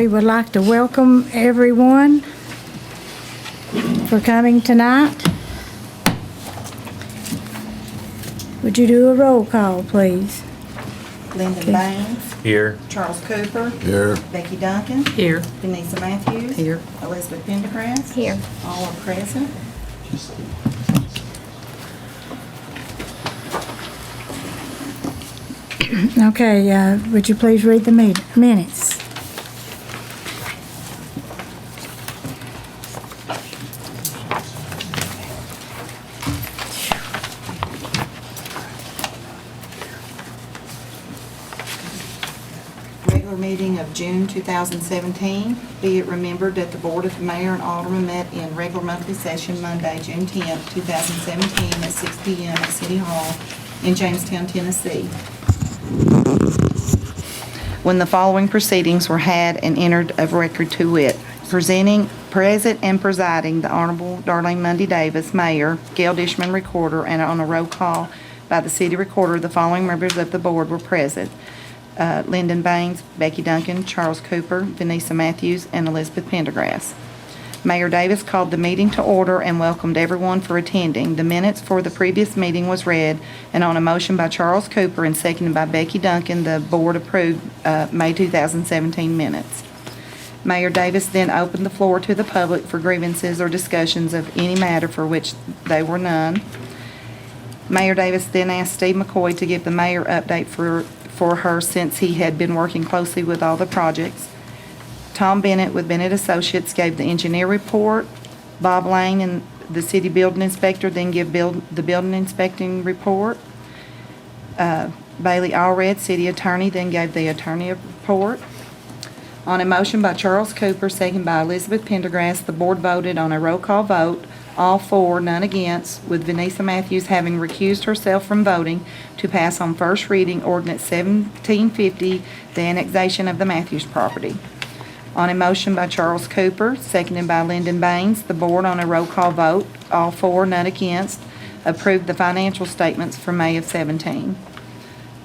We would like to welcome everyone for coming tonight. Would you do a roll call, please? Lyndon Baines. Here. Charles Cooper. Here. Becky Duncan. Here. Vanessa Matthews. Here. Elizabeth Pendergrass. Here. All are present. Okay, would you please read the minutes? Regular meeting of June 2017. Be it remembered that the Board of Mayor and Aldermen met in regular monthly session Monday, June 10th, 2017 at 6 p.m. at City Hall in Jamestown, Tennessee, when the following proceedings were had and entered of record to wit: present and presiding, the Honorable Darlene Mundy Davis, Mayor, Gail Dishman, Recorder, and on a roll call by the City Recorder, the following members of the Board were present: Lyndon Baines, Becky Duncan, Charles Cooper, Vanessa Matthews, and Elizabeth Pendergrass. Mayor Davis called the meeting to order and welcomed everyone for attending. The minutes for the previous meeting was read, and on a motion by Charles Cooper and seconded by Becky Duncan, the Board approved May 2017 minutes. Mayor Davis then opened the floor to the public for grievances or discussions of any matter for which there were none. Mayor Davis then asked Steve McCoy to give the mayor update for her since he had been working closely with all the projects. Tom Bennett with Bennett Associates gave the engineer report. Bob Lane and the city building inspector then give the building inspecting report. Bailey Allred, city attorney, then gave the attorney report. On a motion by Charles Cooper, second by Elizabeth Pendergrass, the board voted on a roll call vote, all for, none against, with Vanessa Matthews having recused herself from voting, to pass on first reading ordinance 1750, the annexation of the Matthews property. On a motion by Charles Cooper, seconded by Lyndon Baines, the board on a roll call vote, all for, none against, approved the financial statements for May of 17.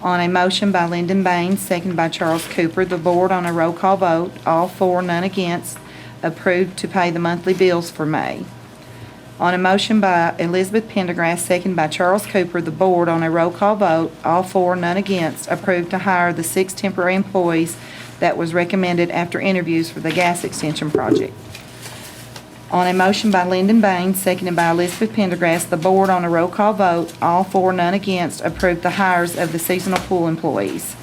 On a motion by Lyndon Baines, seconded by Charles Cooper, the board on a roll call vote, all for, none against, approved to pay the monthly bills for May. On a motion by Elizabeth Pendergrass, seconded by Charles Cooper, the board on a roll call vote, all for, none against, approved to hire the 6 temporary employees that was recommended after interviews for the gas extension project. On a motion by Lyndon Baines, seconded by Elizabeth Pendergrass, the board on a roll call vote, all for, none against, approved the hires of the seasonal pool employees.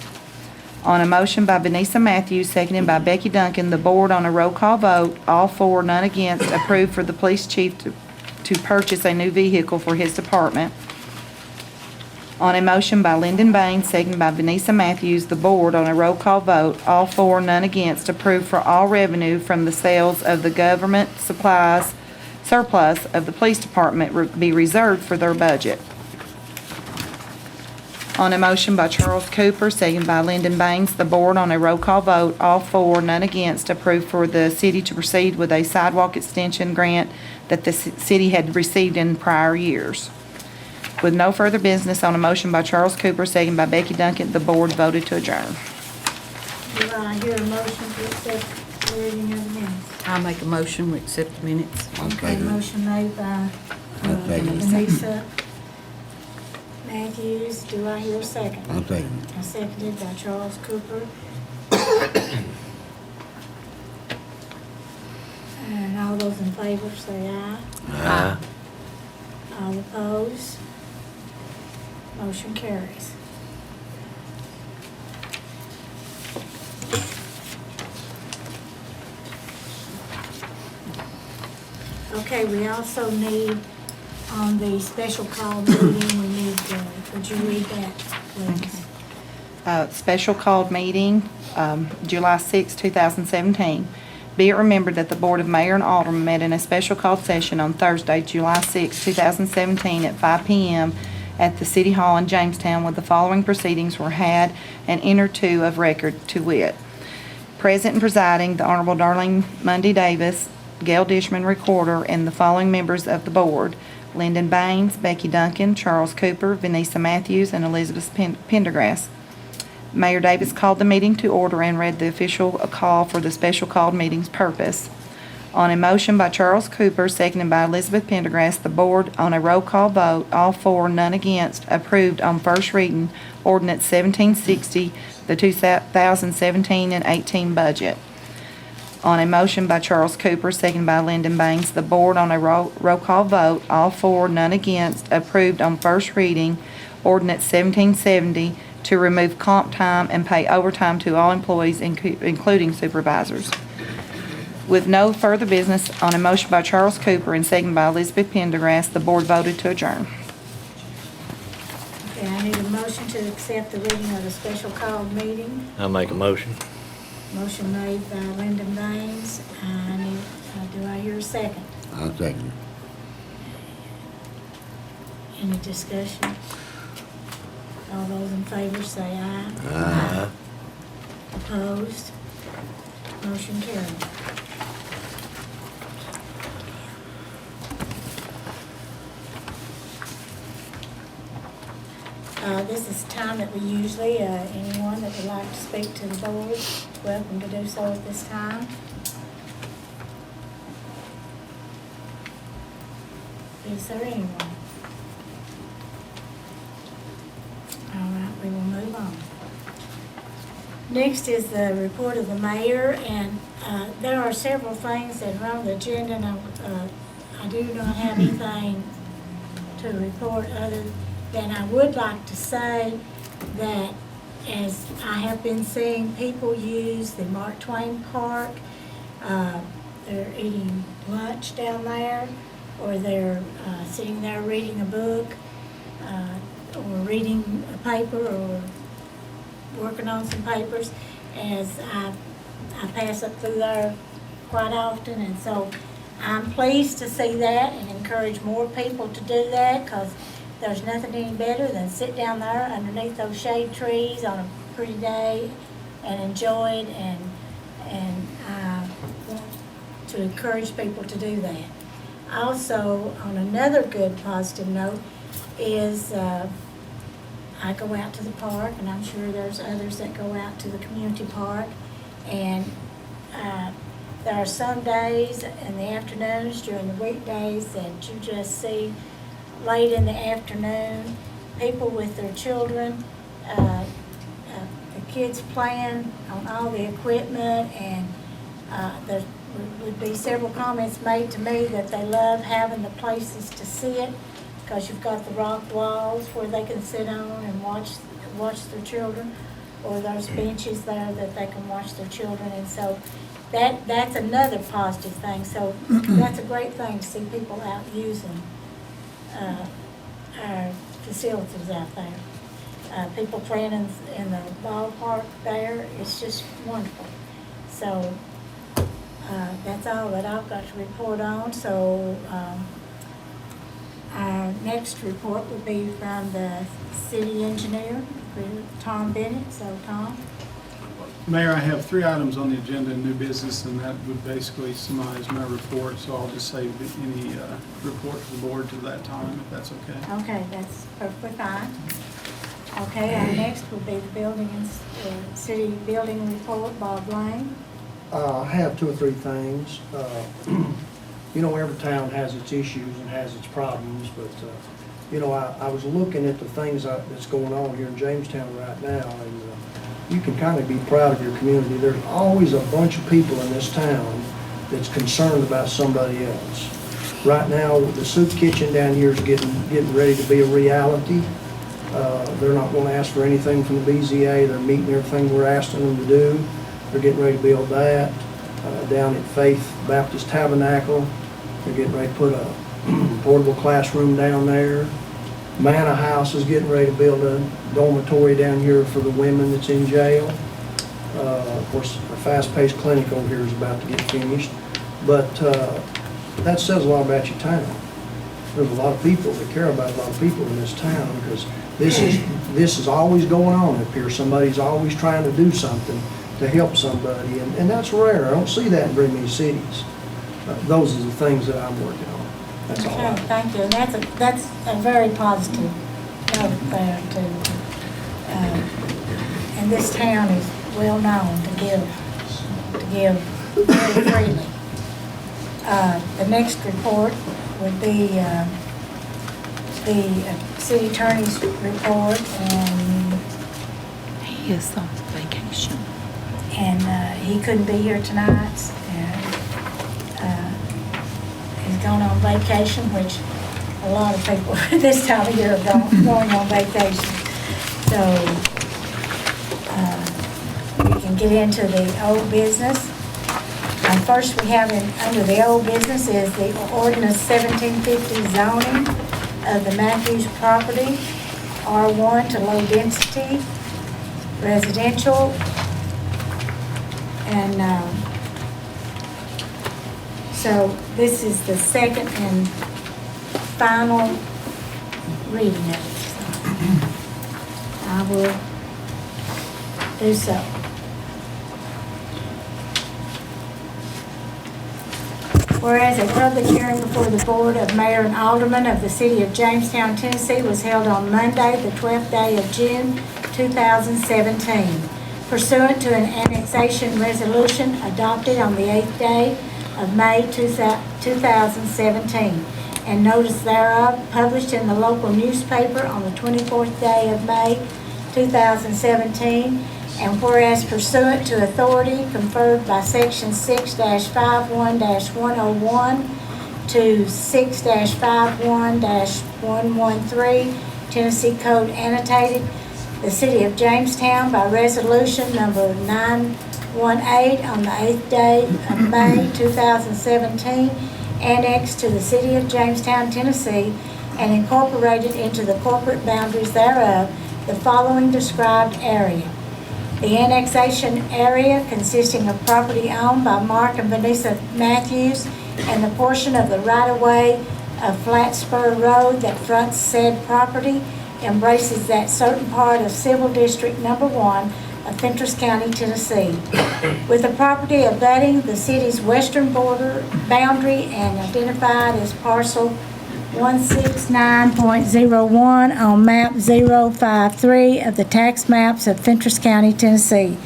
On a motion by Vanessa Matthews, seconded by Becky Duncan, the board on a roll call vote, all for, none against, approved for the police chief to purchase a new vehicle for his department. On a motion by Lyndon Baines, seconded by Vanessa Matthews, the board on a roll call vote, all for, none against, approved for all revenue from the sales of the government supplies surplus of the police department be reserved for their budget. On a motion by Charles Cooper, seconded by Lyndon Baines, the board on a roll call vote, all for, none against, approved for the city to proceed with a sidewalk extension grant that the city had received in prior years. With no further business, on a motion by Charles Cooper, seconded by Becky Duncan, the board voted to adjourn. Do I hear a motion to accept the reading of the minutes? I'll make a motion, we accept the minutes. Okay, motion made by I'll take it. Vanessa Matthews. Do I hear a second? I'll take it. Seconded by Charles Cooper. And all those in favor say aye. Aye. All opposed? Motion carries. Okay, we also need, on the special call meeting, we need, would you read that, please? Special called meeting, July 6, 2017. Be it remembered that the Board of Mayor and Aldermen met in a special called session on Thursday, July 6, 2017 at 5 p.m. at the City Hall in Jamestown, where the following proceedings were had and entered to of record to wit: present and presiding, the Honorable Darlene Mundy Davis, Gail Dishman, Recorder, and the following members of the board: Lyndon Baines, Becky Duncan, Charles Cooper, Vanessa Matthews, and Elizabeth Pendergrass. Mayor Davis called the meeting to order and read the official call for the special called meeting's purpose. On a motion by Charles Cooper, seconded by Elizabeth Pendergrass, the board, on a roll call vote, all for, none against, approved on first reading ordinance 1760, the 2017 and 18 budget. On a motion by Charles Cooper, seconded by Lyndon Baines, the board, on a roll call vote, all for, none against, approved on first reading ordinance 1770 to remove comp time and pay overtime to all employees, including supervisors. With no further business, on a motion by Charles Cooper and seconded by Elizabeth Pendergrass, the board voted to adjourn. Okay, I need a motion to accept the reading of the special called meeting. I'll make a motion. Motion made by Lyndon Baines. Do I hear a second? I'll second Any discussion? All those in favor say aye. it. Aye. Opposed? Motion carried. This is time that we usually, anyone that would like to speak to the board, welcome to do so at this time. Is there anyone? All right, we will move on. Next is the report of the mayor, and there are several things that are on the agenda, and I do not have anything to report other than I would like to say that as I have been seeing people use the Mark Twain Park, they're eating lunch down there, or they're sitting there reading a book, or reading a paper, or working on some papers, as I pass up through there quite often, and so I'm pleased to see that and encourage more people to do that, because there's nothing any better than sit down there underneath those shade trees on a pretty day and enjoy it, and I want to encourage people to do that. Also, on another good positive note, is I go out to the park, and I'm sure there's others that go out to the community park, and there are some days in the afternoons during the weekdays that you just see late in the afternoon, people with their children, the kids playing on all the equipment, and there would be several comments made to me that they love having the places to sit, because you've got the rock walls where they can sit on and watch their children, or there's benches there that they can watch their children, and so that's another positive thing. So that's a great thing to see people out using our facilities out there. People playing in the ballpark there, it's just wonderful. So that's all that I've got to report on. So our next report will be from the city engineer, Tom Bennett. So Tom. Mayor, I have 3 items on the agenda in new business, and that would basically summarize my report, so I'll just save any report to the board to that time, if that's okay. Okay, that's perfectly fine. Okay, our next will be the building and city building report, Bob Lane. I have 2 or 3 things. You know, every town has its issues and has its problems, but, you know, I was looking at the things that's going on here in Jamestown right now, and you can kind of be proud of your community. There's always a bunch of people in this town that's concerned about somebody else. Right now, the soup kitchen down here is getting ready to be a reality. They're not going to ask for anything from the BZA. They're meeting everything we're asking them to do. They're getting ready to build that. Down at Faith Baptist Tabernacle, they're getting ready to put a portable classroom down there. Manor House is getting ready to build a dormitory down here for the women that's in jail. Of course, a fast-paced clinic over here is about to get finished. But that says a lot about your town. There's a lot of people that care about a lot of people in this town, because this is always going on up here. Somebody's always trying to do something to help somebody, and that's rare. I don't see that in very many cities. Those are the things that I'm working on. That's all. Okay, thank you. And that's a very positive note there too. And and this town is well known to give very freely. The next report would be the city attorney's report, and He is on vacation. he couldn't be here tonight. He's gone on vacation, which a lot of people this time of year are going on vacation. So we can get into the old business. First, we have under the old business is the ordinance 1750 zoning of the Matthews property, R1 to low density, residential, and so this is the second and final reading of it. So I will do so. Whereas a public hearing before the Board of Mayor and Aldermen of the City of Jamestown, Tennessee was held on Monday, the 12th day of June, 2017, pursuant to an annexation resolution adopted on the 8th day of May 2017, and notice thereof published in the local newspaper on the 24th day of May 2017, and whereas pursuant to authority conferred by Section 6-51-101 to 6-51-113 Tennessee Code Annotated, the City of Jamestown by resolution number 918 on the 8th day of May 2017, annexed to the City of Jamestown, Tennessee, and incorporated into the corporate boundaries thereof the following described area. The annexation area consisting of property owned by Mark and Vanessa Matthews and the portion of the right-of-way of Flat Spur Road that fronts said property embraces that certain part of Civil District Number 1 of Fentress County, Tennessee, with the property abutting the city's western border boundary and identified as parcel 169.01 on map 053 of the tax maps of Fentress County, Tennessee.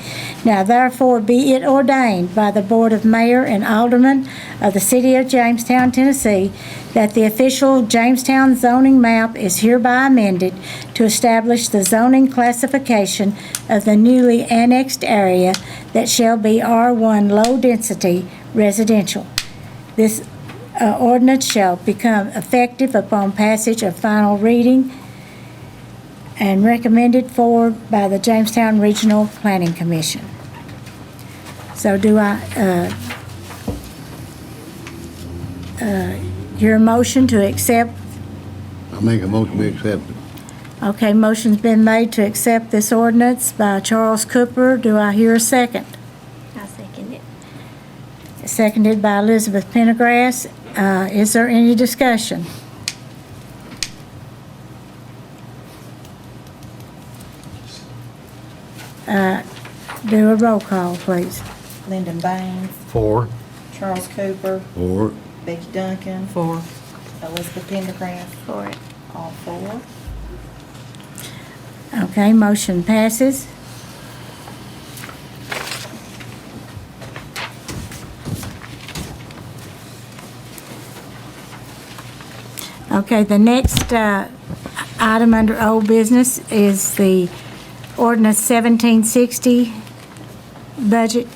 Now therefore be it ordained by the Board of Mayor and Aldermen of the City of Jamestown, Tennessee, that the official Jamestown zoning map is hereby amended to establish the zoning classification of the newly annexed area that shall be R1 low density residential. This ordinance shall become effective upon passage of final reading and recommended forward by the Jamestown Regional Planning Commission. So do I hear a motion to accept? I make a motion to accept it. Okay, motion's been made to accept this ordinance by Charles Cooper. Do I hear a second? I second it. Seconded by Elizabeth Pendergrass. Is there any discussion? Do a roll call, please. Lyndon Baines, 4. Charles Cooper, 4. Becky Duncan, 4. Elizabeth Pendergrass, For it. all 4. Okay, motion passes. Okay, the next item under old business is the ordinance 1760 budget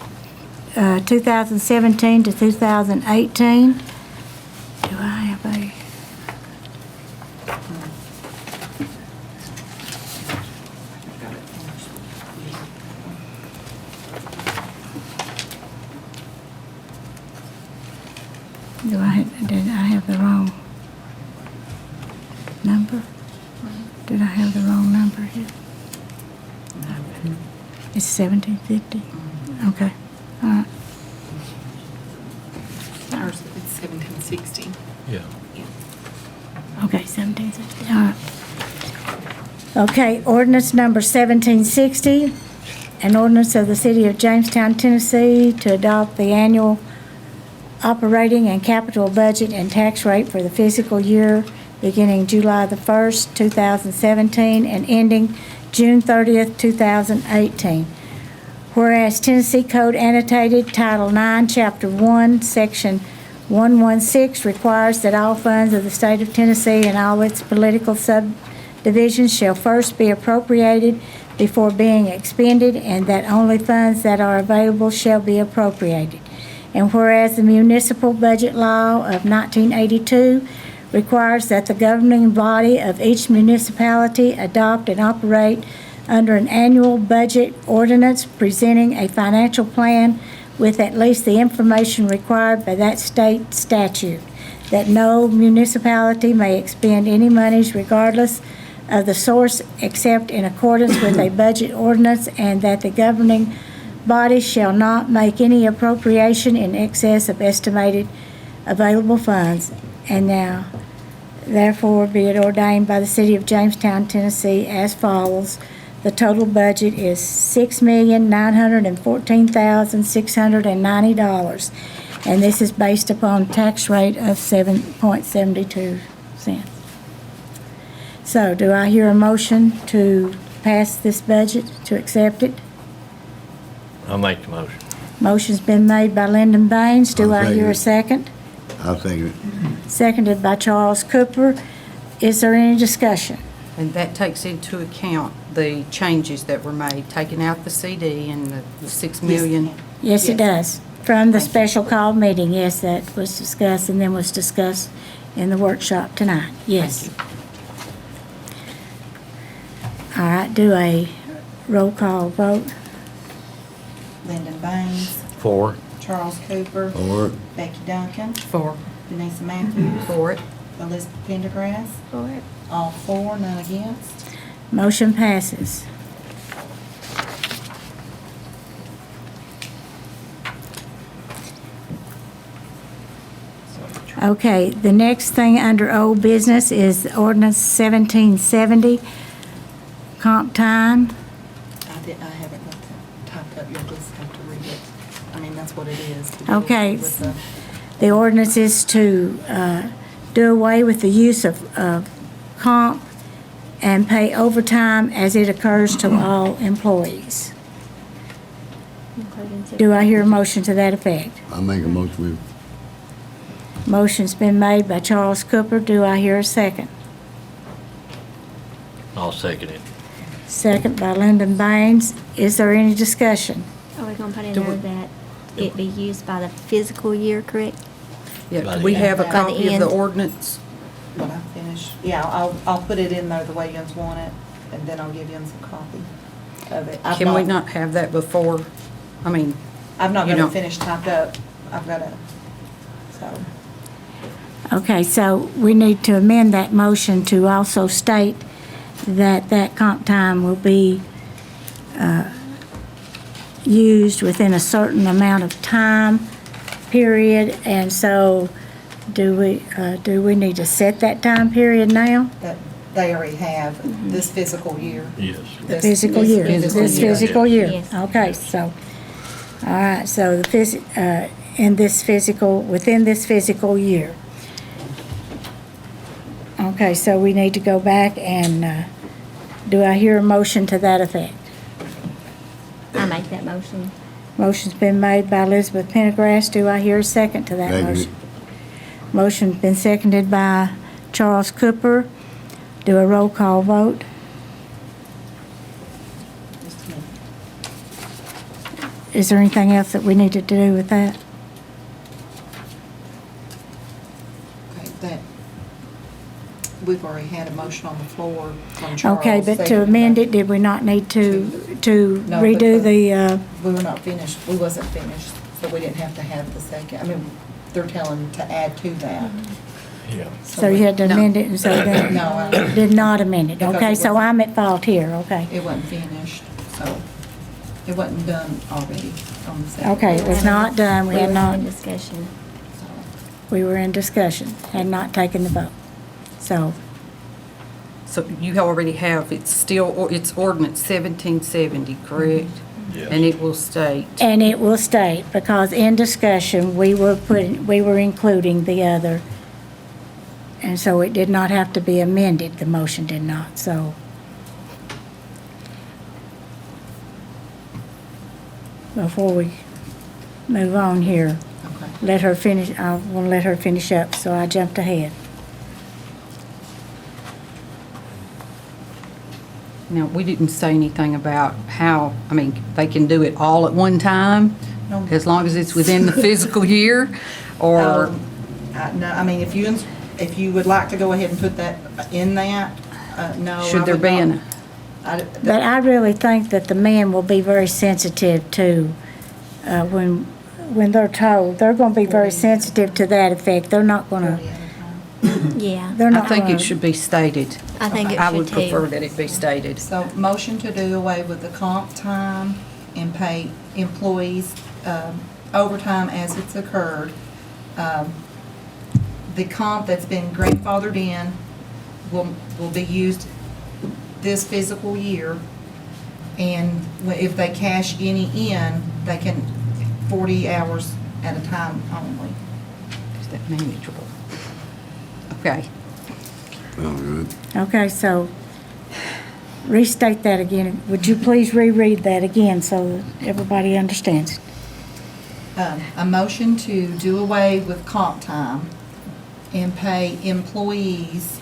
2017 to 2018. Do I have a? Did I have the wrong number? Did I have the wrong number here? It's 1750? Okay, all right. Ours, it's 1760. Yeah. Okay, 1760, all right. Okay, ordinance number 1760, an ordinance of the City of Jamestown, Tennessee to adopt the annual operating and capital budget and tax rate for the fiscal year beginning July the 1st, 2017, and ending June 30th, 2018. Whereas Tennessee Code Annotated Title 9, Chapter 1, Section 116 requires that all funds of the state of Tennessee and all its political subdivisions shall first be appropriated before being expended, and that only funds that are available shall be appropriated. And whereas the municipal budget law of 1982 requires that the governing body of each municipality adopt and operate under an annual budget ordinance presenting a financial plan with at least the information required by that state statute, that no municipality may expend any monies regardless of the source except in accordance with a budget ordinance, and that the governing body shall not make any appropriation in excess of estimated available funds. And now, therefore, be it ordained by the City of Jamestown, Tennessee, as follows. The total budget is $6,914,690, and this is based upon tax rate of 7.72 cents. So, do I hear a motion to pass this budget, to accept it? I'll make the motion. Motion's been made by Lyndon Baines. Do I'll I hear a second second? I'll second it. Seconded by Charles Cooper. Is there any discussion? And that takes into account the changes that were made, taking out the CD and the 6 million. Yes, it does. From the special call meeting, yes, that was discussed and then was discussed in the workshop tonight. Yes. All right, do a roll call vote. Lyndon Baines, 4. Charles Cooper, Or, Becky Duncan, For. Denise Matthews, For it. Elizabeth Pendergrass, For it. all four, none against. Motion passes. Okay, the next thing under old business is ordinance 1770, comp time. I haven't looked at, typed up, you'll just have to read it. I mean, that's what it is. to do Okay. with the- The ordinance is to do away with the use of comp and pay overtime as it occurs to all employees. Including Do I hear a motion to that effect? I'll make a motion Motion's been made by Charles Cooper. Do I hear a second? I'll second it. Second by Lyndon Baines. Is there any discussion? Are we gonna put in Do there we- that it be used by the fiscal year, correct? Yeah, By do the we end. have a By the copy of the end. ordinance? When I finish, yeah, I'll put it in there the way you want it, and then I'll give you some copy of it. Can we not have that before? I mean, I've not you got it don't- finished typed up. I've got it, so. Okay, so we need to amend that motion to also state that that comp time will be used within a certain amount of time period. And so do we need to set that time period now? That they already have this physical year. Yes. The physical year, this physical year. Yes. Okay, so, all right, so within this physical year. Okay, so we need to go back and, do I hear a motion to that effect? I make that motion. Motion's been made by Elizabeth Pendergrass. Do I hear a second to that Second. motion? Motion's been seconded by Charles Cooper. Do a roll call vote. Just a minute. Is there anything else that we need to do with that? Okay, that, we've already had a motion on the floor from Charles. Okay, but to seconded amend by- it, did we not need to No, but redo the, We were not finished, we wasn't finished, so we didn't have to have the second. I mean, they're telling to add to that. Yeah. so you had to No. amend it, and so then No, I- did not amend it? Because Okay, it so wasn't- I'm at fault here, okay. it wasn't finished, so it wasn't done already on the second. Okay, it was not done, we We had were not, in discussion. So, we were in discussion, had not taken the vote. So, so you already have, it's ordinance 1770, correct? Yes. And it will state, and it will state, because in discussion, we were including the other, and so it did not have to be amended, the motion did not, so. before we move on here. Okay. Let her finish, I want to let her finish up, so I jumped ahead. Now, we didn't say anything about how, I mean, they can do it all at one time, No. as long as it's within the fiscal year, or, No, I mean, if you would like to go ahead and put that in that, no. I should there would be not. an, But I really think that the men will be very sensitive to, when they're told, they're gonna be very sensitive to that effect. They're not gonna, Yeah, they're I not think gonna. it should be stated. I think it I should would prefer too. that it be stated. So motion to do away with the comp time and pay employees overtime as it's occurred. The comp that's been grandfathered in will be used this fiscal year. And if they cash any in, they can 40 hours at a time only. Is that manageable? Okay. Sounds good. Okay, so restate that again. Would you please reread that again so that everybody understands? A motion to do away with comp time and pay employees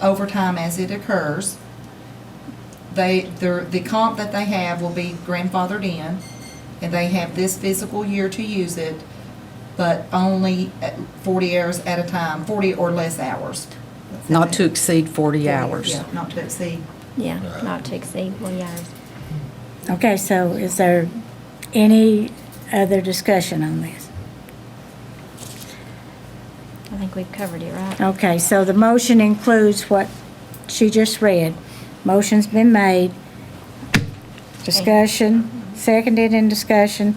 overtime as it occurs. The comp that they have will be grandfathered in, and they have this fiscal year to use it, but only at 40 hours at a time, 40 or less hours. Not to exceed 40 Yeah, hours. not to exceed. Yeah, not to exceed 40 hours. Okay, so is there any other discussion on this? I think we've covered it, right? Okay, so the motion includes what she just read. Motion's been made. Discussion, seconded in discussion.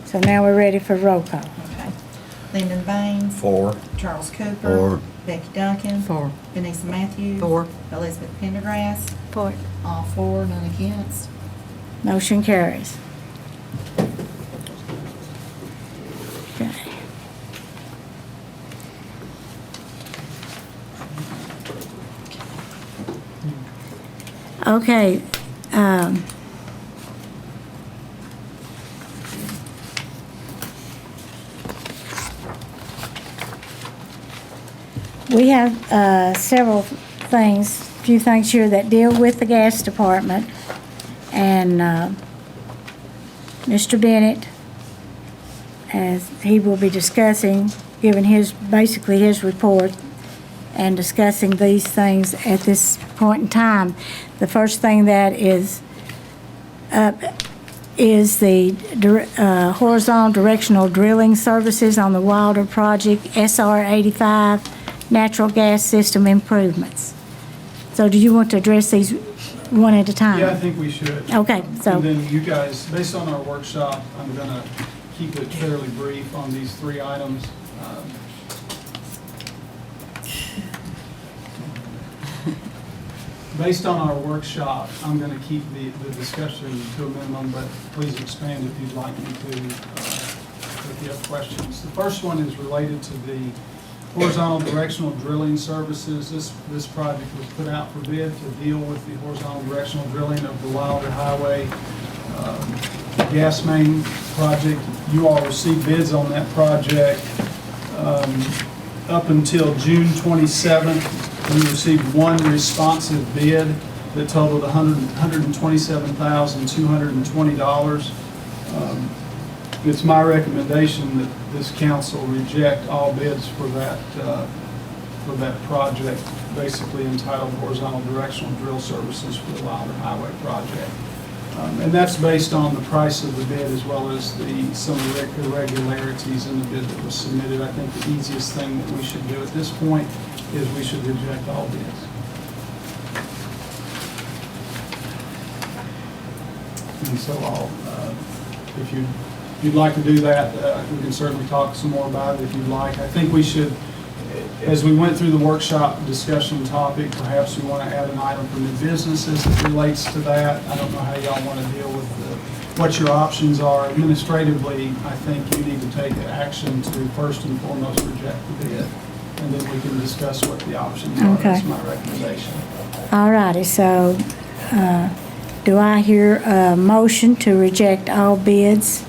So now we're ready for roll call. Okay. Lyndon Baines. 4. Charles Cooper. 4. Becky Duncan. 4. Vanessa Matthews. 4. Elizabeth Pendergrass. For, All 4, none against. Motion carries. Okay. Okay, we have several things, few things here that deal with the gas department. And Mr. Bennett, as he will be discussing, giving basically his report and discussing these things at this point in time. The first thing that is up is the horizontal directional drilling services on the Wilder project, SR 85, natural gas system improvements. So do you want to address these one at a time? Yeah, I think we should. Okay, so. And then you guys, based on our workshop, I'm gonna keep it fairly brief on these 3 items. Based on our workshop, I'm gonna keep the discussion to a minimum, but please expand if you'd like me to, if you have questions. The first one is related to the horizontal directional drilling services. This project was put out for bid to deal with the horizontal directional drilling of the Wilder Highway gas main project. You all received bids on that project up until June 27th. We received one responsive bid that totaled $127,220. It's my recommendation that this council reject all bids for that project, basically entitled Horizontal Directional Drill Services for the Wilder Highway Project. And that's based on the price of the bid as well as some of the irregularities in the bid that was submitted. I think the easiest thing that we should do at this point is we should reject all bids. And so if you'd like to do that, we can certainly talk some more about it if you'd like. I think we should, as we went through the workshop discussion topic, perhaps we want to add an item for new business as it relates to that. I don't know how y'all want to deal with what your options are. Administratively, I think you need to take action to first and foremost reject the bid, and then we can discuss what the options are. Okay. That's my recommendation. All righty, so do I hear a motion to reject all bids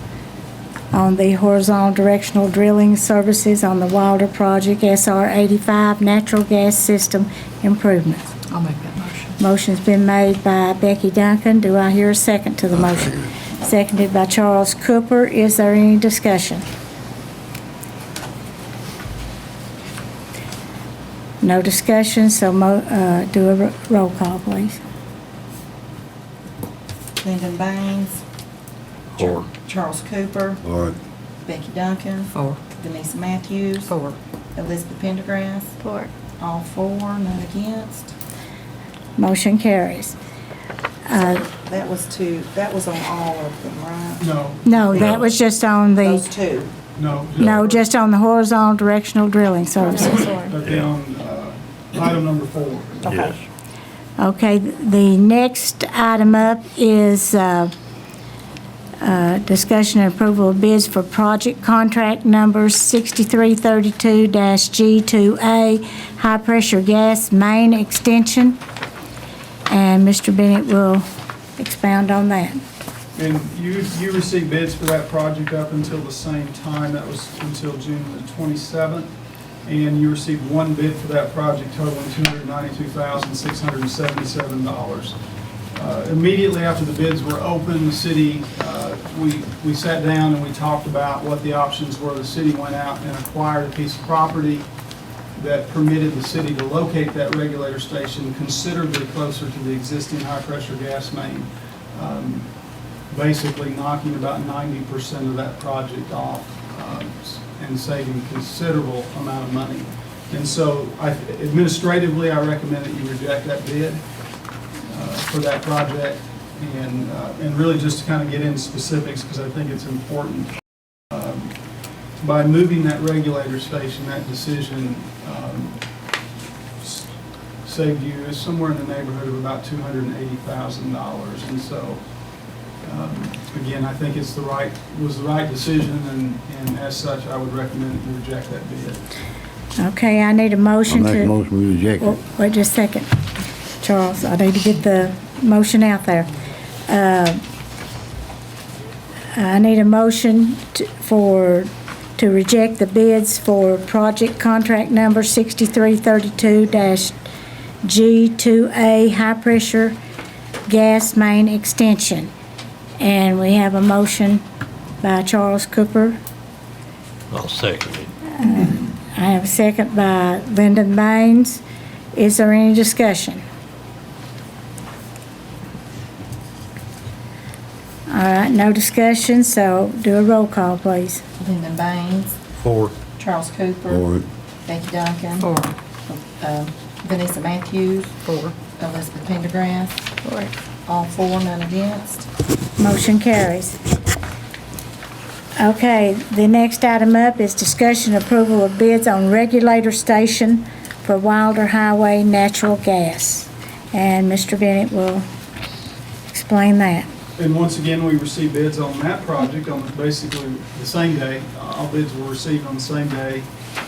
on the horizontal directional drilling services on the Wilder Project SR 85 natural gas system improvements. I'll make that motion. Motion's been made by Becky Duncan. Do I hear a second to the motion? Seconded by Charles Cooper. Is there any discussion? No discussion, so do a roll call, please. Lyndon Baines, Four. Charles Cooper, All right. Becky Duncan, 4. Denise Matthews, 4. Elizabeth Pendergrass, Four. all 4, none against. Motion carries. That was on all of them, right? No, No, that was just on Those the, two. no, just on the horizontal directional drilling services. that'd be on item number 4. Yes. Okay, the next item up is discussion and approval of bids for project contract number 6332-G2A, high-pressure gas main extension. And Mr. Bennett will expound on that. And you received bids for that project up until the same time, that was until June the 27th. And you received one bid for that project totaling $292,677. Immediately after the bids were open, the city, we sat down and we talked about what the options were. The city went out and acquired a piece of property that permitted the city to locate that regulator station considerably closer to the existing high-pressure gas main, basically knocking about 90% of that project off and saving considerable amount of money. And so administratively, I recommend that you reject that bid for that project, and really just to kind of get into specifics, because I think it's important. By moving that regulator station, that decision saved you somewhere in the neighborhood of about $280,000. And so, again, I think was the right decision, and as such, I would recommend that you reject that bid. Okay, I need a I'll motion make a to, motion, we reject well, it. wait just a second. Charles, I need to get the motion out there. I need a motion to reject the bids for project contract number 6332-G2A high-pressure gas main extension. And we have a motion by Charles Cooper. I'll second it. I have a second by Lyndon Baines. Is there any discussion? All right, no discussion, so do a roll call, please. Lyndon Baines, 4. Charles Cooper, All right. Becky Duncan, 4. Vanessa Matthews, 4. Elizabeth Pendergrass, Four. all 4, none against. Motion carries. Okay, the next item up is discussion and approval of bids on regulator station for Wilder Highway natural gas. And Mr. Bennett will explain that. And once again, we received bids on that project on basically the same day. All bids were received on the same day.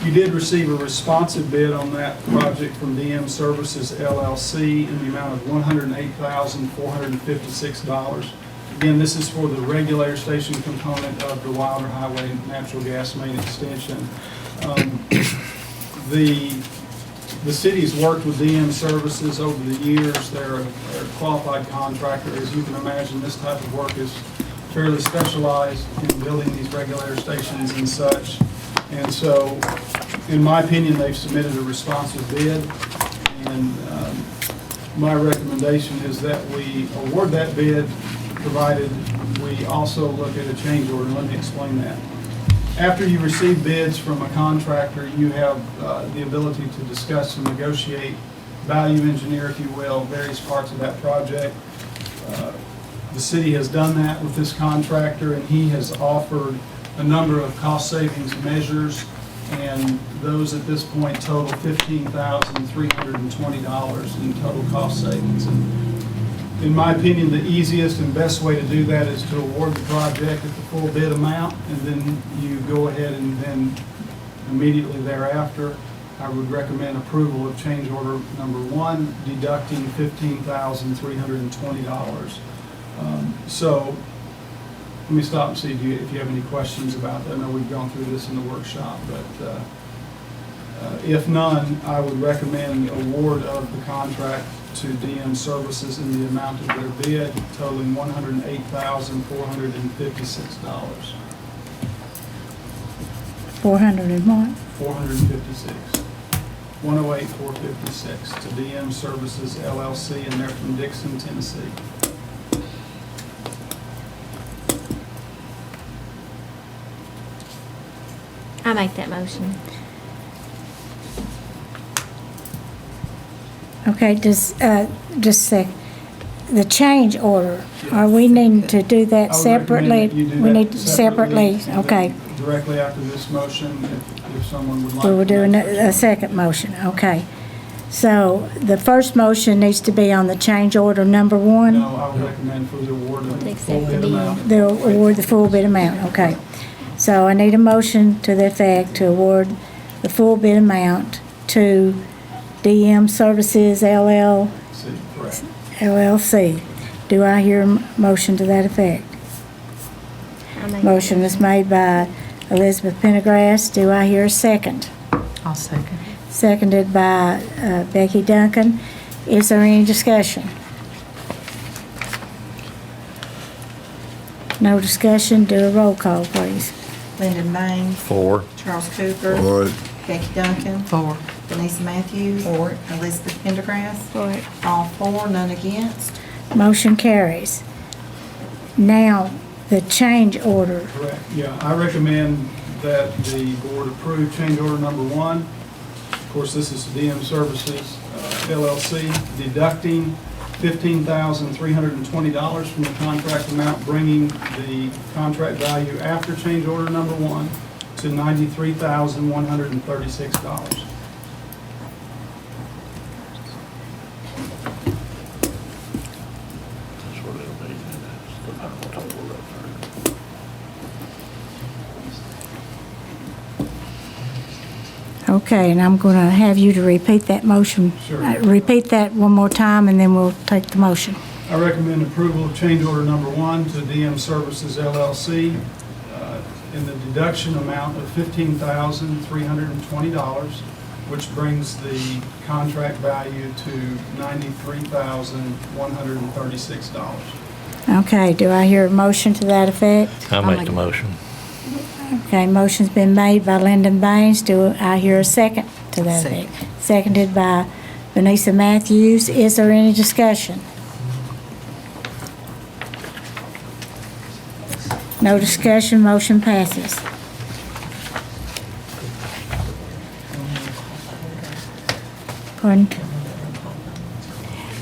You did receive a responsive bid on that project from DM Services LLC in the amount of $108,456. Again, this is for the regulator station component of the Wilder Highway natural gas main extension. The city's worked with DM Services over the years. They're a qualified contractor. As you can imagine, this type of work is fairly specialized in building these regulator stations and such. And so, in my opinion, they've submitted a responsive bid. And my recommendation is that we award that bid, provided we also look at a change order. Let me explain that. After you receive bids from a contractor, you have the ability to discuss and negotiate, value engineer, if you will, various parts of that project. The city has done that with this contractor, and he has offered a number of cost savings measures, and those at this point total $15,320 in total cost savings. And in my opinion, the easiest and best way to do that is to award the project at the full bid amount, and then you go ahead and then immediately thereafter, I would recommend approval of change order number 1, deducting $15,320. So let me stop and see if you have any questions about that. I know we've gone through this in the workshop, but if none, I would recommend award of the contract to DM Services in the amount of their bid totaling $108,456. 400 and what? 456. 108,456 to DM Services LLC, and they're from Dixon, Tennessee. I make that motion. Okay, just a sec. The change order, are we needing to do that I would separately? recommend that you do We that need separately, and then okay. Directly after this motion, if someone would like. We will to do make a second motion, okay. So the first motion needs to be on the change order number one? No, I would recommend for the award of the Accept full the bid bid. amount. The award the full bid amount, okay. So I need a motion to the effect to award the full bid amount to DM Services See, correct. LLC. Do I hear a motion to that effect? I make Motion was made by Elizabeth Pendergrass. Do I hear a second? I'll second. Seconded by Becky Duncan. Is there any discussion? No discussion. Do a roll call, please. Lyndon Baines. 4. Charles Cooper. All right. Becky Duncan. 4. Denise Matthews. 4. Elizabeth Pendergrass. for it. All 4, none against. Motion carries. Now, the change order. Correct, yeah. I recommend that the board approve change order number 1. Of course, this is DM Services LLC, deducting $15,320 from the contract amount, bringing the contract value after change order number 1 to $93,136. That's what it'll be. That's the final total up there. Okay, and I'm going to have you to repeat that motion. Sure. Repeat that one more time, and then we'll take the motion. I recommend approval of change order number 1 to DM Services LLC in the deduction amount of $15,320, which brings the contract value to $93,136. Okay, do I hear a motion to that effect? I make the motion. Okay, motion's been made by Lyndon Baines. Do I hear a second to that effect? Seconded by Vanessa Matthews. Is there any discussion? No discussion, motion passes. Pardon?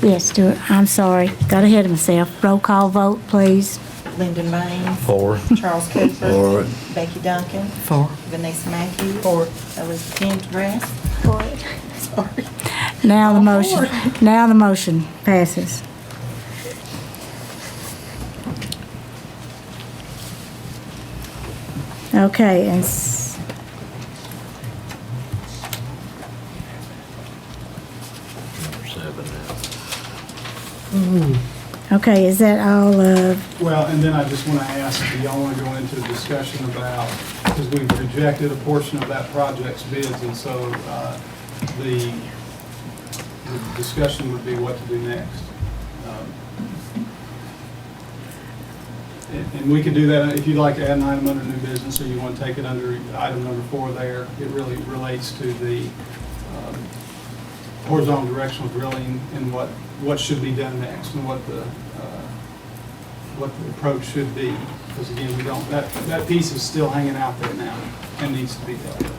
Yes, do it. I'm sorry, got ahead of myself. Roll call vote, please. Lyndon Baines. 4. Charles Cooper. All right. Becky Duncan. 4. Vanessa Matthews. 4. Elizabeth Pendergrass. For it. Sorry. Now the motion passes. Okay, and Number 7 now. okay, is that all of, Well, and then I just want to ask, do y'all want to go into a discussion about, because we've rejected a portion of that project's bids, and so the discussion would be what to do next. And we could do that, if you'd like to add an item under new business, or you want to take it under item number 4 there. It really relates to the horizontal directional drilling and what should be done next, and what the approach should be. Because again, we don't, that piece is still hanging out there now and needs to be dealt with.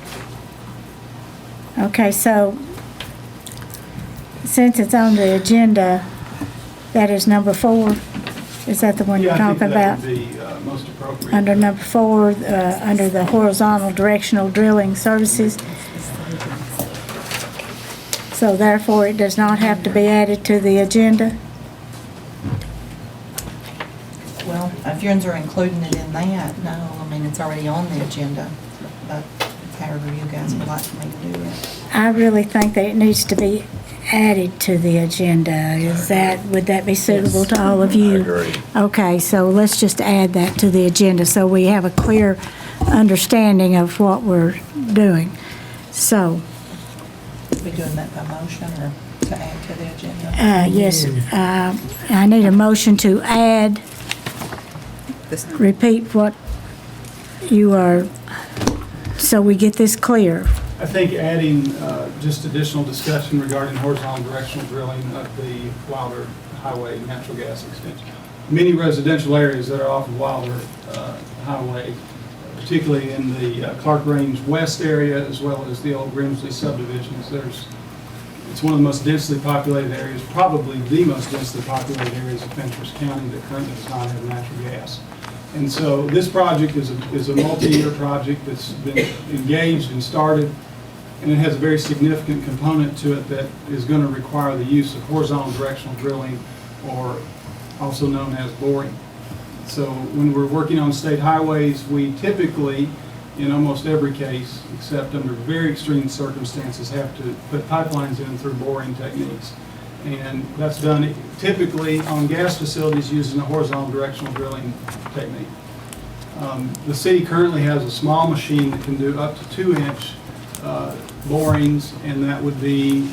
okay, so since it's on the agenda, that is number 4? Is that the one you're Yeah, I think talking that about? would be most appropriate. Under number 4, under the horizontal directional drilling services. So therefore, it does not have to be added to the agenda? Well, if you are including it in that, no, I mean, it's already on the agenda, but however you guys would like for me to do it. I really think that it needs to be added to the agenda. Would that be suitable to all of you? I agree. Okay, so let's just add that to the agenda so we have a clear understanding of what we're doing. So, We doing that by motion or to add to the agenda? yes, I need a motion to add, This- repeat what you are, so we get this clear. I think adding just additional discussion regarding horizontal directional drilling of the Wilder Highway natural gas extension. Many residential areas that are off of Wilder Highway, particularly in the Clark Range West area as well as the old Grimsley subdivisions, it's one of the most densely populated areas, probably the most densely populated areas of Fentress County that currently does not have natural gas. And so this project is a multi-year project that's been engaged and started, and it has a very significant component to it that is going to require the use of horizontal directional drilling, or also known as boring. So when we're working on state highways, we typically, in almost every case, except under very extreme circumstances, have to put pipelines in through boring techniques. And that's done typically on gas facilities using a horizontal directional drilling technique. The city currently has a small machine that can do up to 2-inch borings, and that would be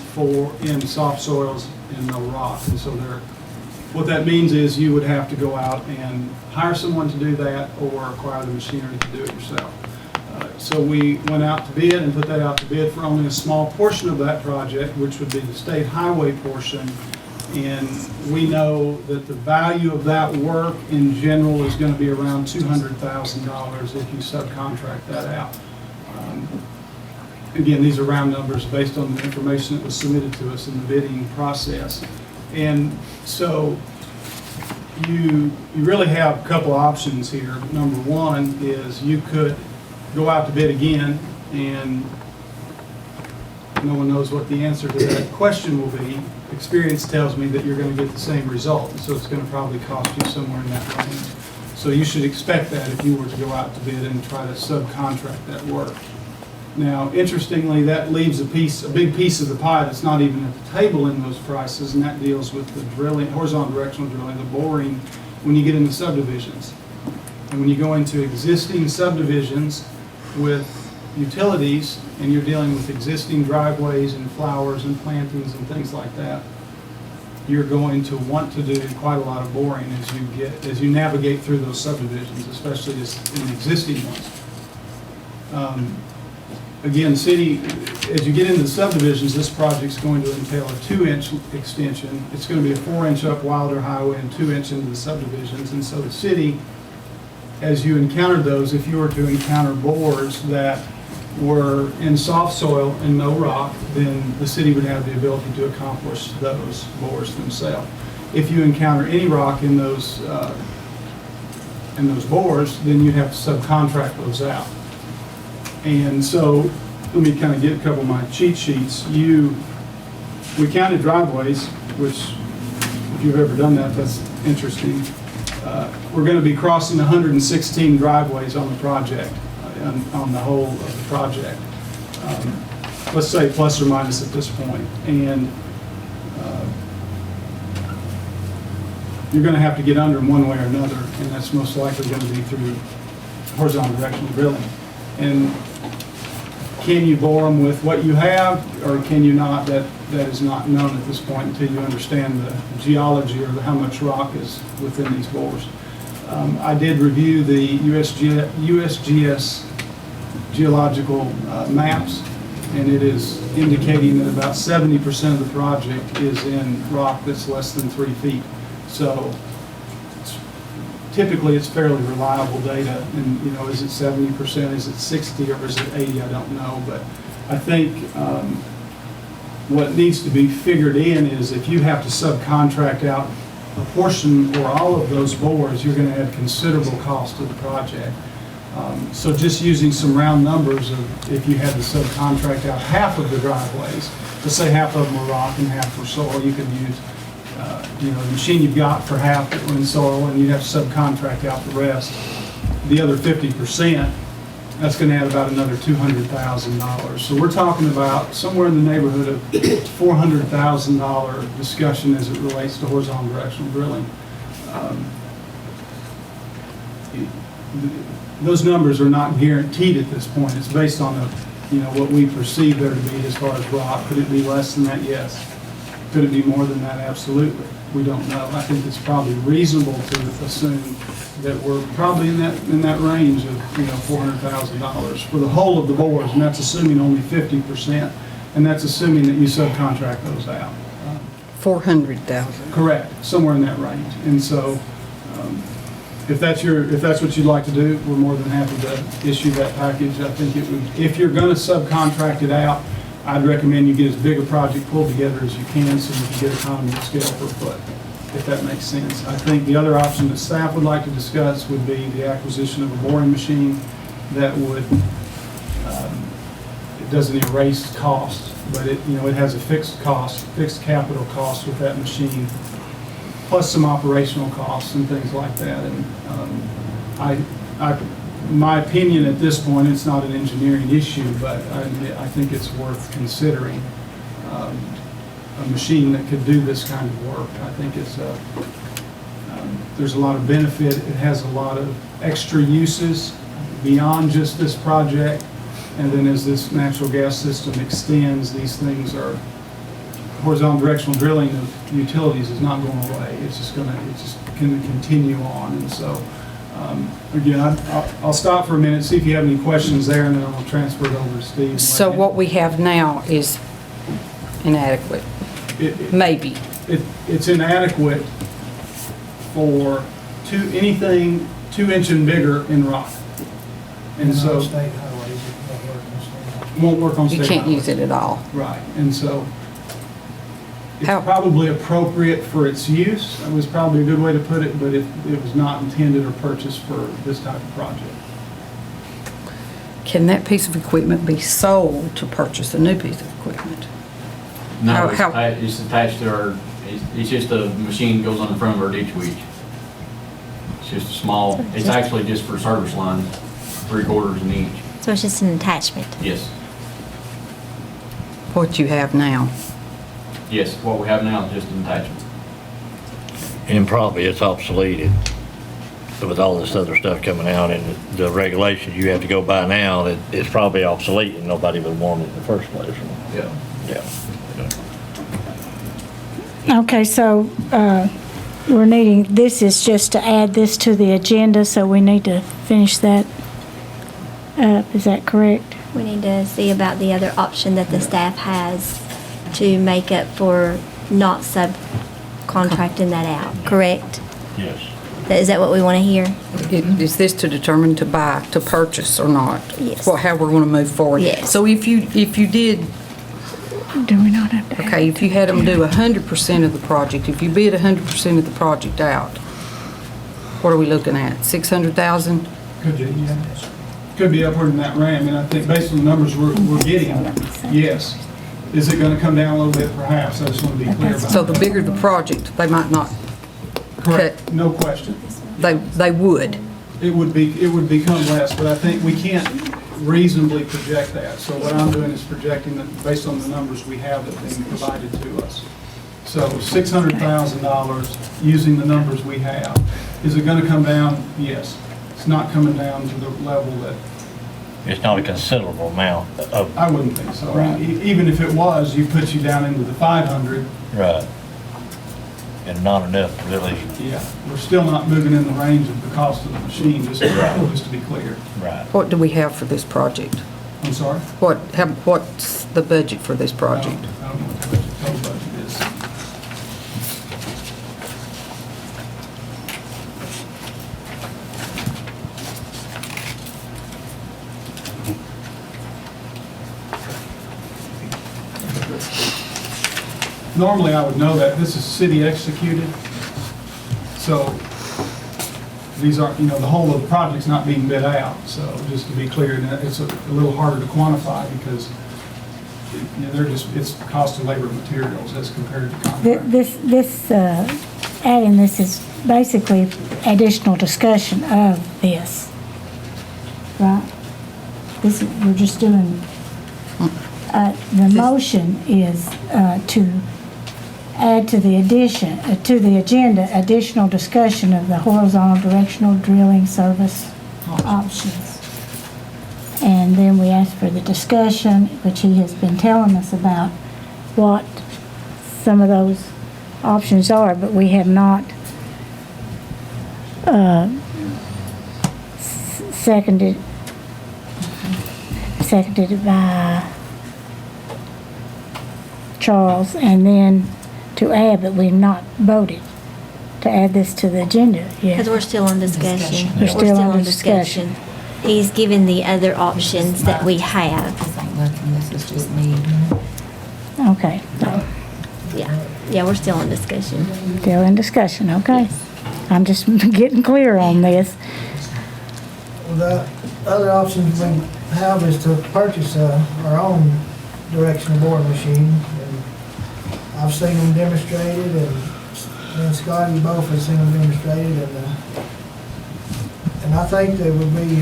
in soft soils and no rock. And so what that means is you would have to go out and hire someone to do that or acquire the machinery to do it yourself. So we went out to bid and put that out to bid for only a small portion of that project, which would be the state highway portion. And we know that the value of that work in general is going to be around $200,000 if you subcontract that out. Again, these are round numbers based on the information that was submitted to us in the bidding process. And so you really have a couple options here. Number one is you could go out to bid again, and no one knows what the answer to that question will be. Experience tells me that you're going to get the same result, so it's going to probably cost you somewhere in that range. So you should expect that if you were to go out to bid and try to subcontract that work. Now, interestingly, that leaves a big piece of the pie that's not even at the table in those prices, and that deals with the drilling, horizontal directional drilling, the boring, when you get into subdivisions. And when you go into existing subdivisions with utilities, and you're dealing with existing driveways and flowers and plantings and things like that, you're going to want to do quite a lot of boring as you navigate through those subdivisions, especially in the existing ones. Again, city, as you get into the subdivisions, this project's going to entail a 2-inch extension. It's going to be a 4-inch up Wilder Highway and 2-inch into the subdivisions. And so the city, as you encountered those, if you were to encounter bores that were in soft soil and no rock, then the city would have the ability to accomplish those bores themselves. If you encounter any rock in those bores, then you'd have to subcontract those out. And so, let me kind of get a couple of my cheat sheets. We counted driveways, which, if you've ever done that, that's interesting. We're going to be crossing 116 driveways on the project, on the whole of the project. Let's say plus or minus at this point. And you're going to have to get under them one way or another, and that's most likely going to be through horizontal directional drilling. And can you bore them with what you have, or can you not? That is not known at this point until you understand the geology or how much rock is within these bores. I did review the USGS geological maps, and it is indicating that about 70% of the project is in rock that's less than 3 feet. So typically, it's fairly reliable data, and is it 70%, is it 60, or is it 80? I don't know, but I think what needs to be figured in is if you have to subcontract out a portion or all of those bores, you're going to add considerable cost to the project. So just using some round numbers of if you had to subcontract out half of the driveways, let's say half of them were rock and half were soil, you could use the machine you've got for half that were in soil, and you'd have to subcontract out the rest. The other 50%, That's going to add about another $200,000. So we're talking about somewhere in the neighborhood of $400,000 discussion as it relates to horizontal directional drilling. Those numbers are not guaranteed at this point. It's based on what we perceive there to be as far as rock. Could it be less than that? Yes. Could it be more than that? Absolutely. We don't know. I think it's probably reasonable to assume that we're probably in that range of $400,000 for the whole of the bores, and that's assuming only 50%, and that's assuming that you subcontract those out. 400,000. Correct, somewhere in that range. And so, if that's what you'd like to do, we're more than happy to issue that package. I think it would, if you're going to subcontract it out, I'd recommend you get as big a project pulled together as you can so you can get economy of scale per foot, if that makes sense. I think the other option that staff would like to discuss would be the acquisition of a boring machine that would, it doesn't erase cost, but it has a fixed capital cost with that machine, plus some operational costs and things like that. And my opinion at this point, it's not an engineering issue, but I think it's worth considering a machine that could do this kind of work. I think there's a lot of benefit. It has a lot of extra uses beyond just this project. And then as this natural gas system extends, these things are, horizontal directional drilling of utilities is not going away. It's just going to continue on. And so, again, I'll stop for a minute, see if you have any questions there, and then I'll transfer it over to Steve. So what we have now is inadequate, maybe. It's inadequate for anything 2-inch and bigger in rock. And so, State highways, it won't work on state highways. won't work on state You can't highways. use it at all. Right, and so it's How- probably appropriate for its use. It was probably a good way to put it, but it was not intended or purchased for this type of project. Can that piece of equipment be sold to purchase a new piece of equipment? No, How- it's attached to our, it's just a machine goes on the front of our ditch witch. It's just a small, it's actually just for service lines, 3/4 an inch. So it's just an attachment. Yes, What you have now? yes, what we have now is just an attachment. And probably it's obsoleted with all this other stuff coming out and the regulations you have to go by now, that it's probably obsolete and nobody would want it in the first place. Yeah. Yeah. Okay, so we're needing, this is just to add this to the agenda, so we need to finish that up. Is that correct? We need to see about the other option that the staff has to make up for not subcontracting that out, correct? Yes. Is that what we want to hear? Is this to determine to buy, to purchase or not? Yes. Well, how we're going to move forward? Yes. So if you did, Do we not have to? okay, if you had them do 100% of the project, if you bid 100% of the project out, what are we looking at? 600,000? Could be, yeah. Could be upward in that range, and I think based on the numbers we're getting, yes. Is it going to come down a little bit? Perhaps. I just want to be clear about So the that. bigger the project, they might not, Correct, no question. they would. It would become less, but I think we can't reasonably project that. So what I'm doing is projecting that based on the numbers we have that have been provided to us. So $600,000 using the numbers we have. Is it going to come down? Yes. It's not coming down to the level that, It's not a considerable amount of, I wouldn't think so. I mean, even if it was, you put you down into the 500. right. And not enough to really, Yeah, we're still not moving in the range of the cost of the machine, just to be clear. right. What do we have for this project? I'm sorry? What's the budget for this project? I don't know what the total budget is. Normally, I would know that. This is city executed. So these are, the whole of the project's not being bid out. So just to be clear, and it's a little harder to quantify because it's cost of labor and materials as compared to contract. Adding this is basically additional discussion of this, right? we're just doing, the motion is to add to the agenda, additional discussion of the horizontal directional drilling service options. And then we ask for the discussion, which he has been telling us about what some of those options are, but we have not seconded by Charles, and then to add, but we've not voted to add this to the agenda yet. Because we're still on discussion. We're still on discussion. He's given the other options that we have. This ain't nothing, this is just me. Okay, so Yeah, we're still in discussion. still in discussion, okay? I'm just getting clear on this. Well, the other options we have is to purchase our own directional boring machine. And I've seen them demonstrated, and me and Scotty both have seen them demonstrated, and I think they would be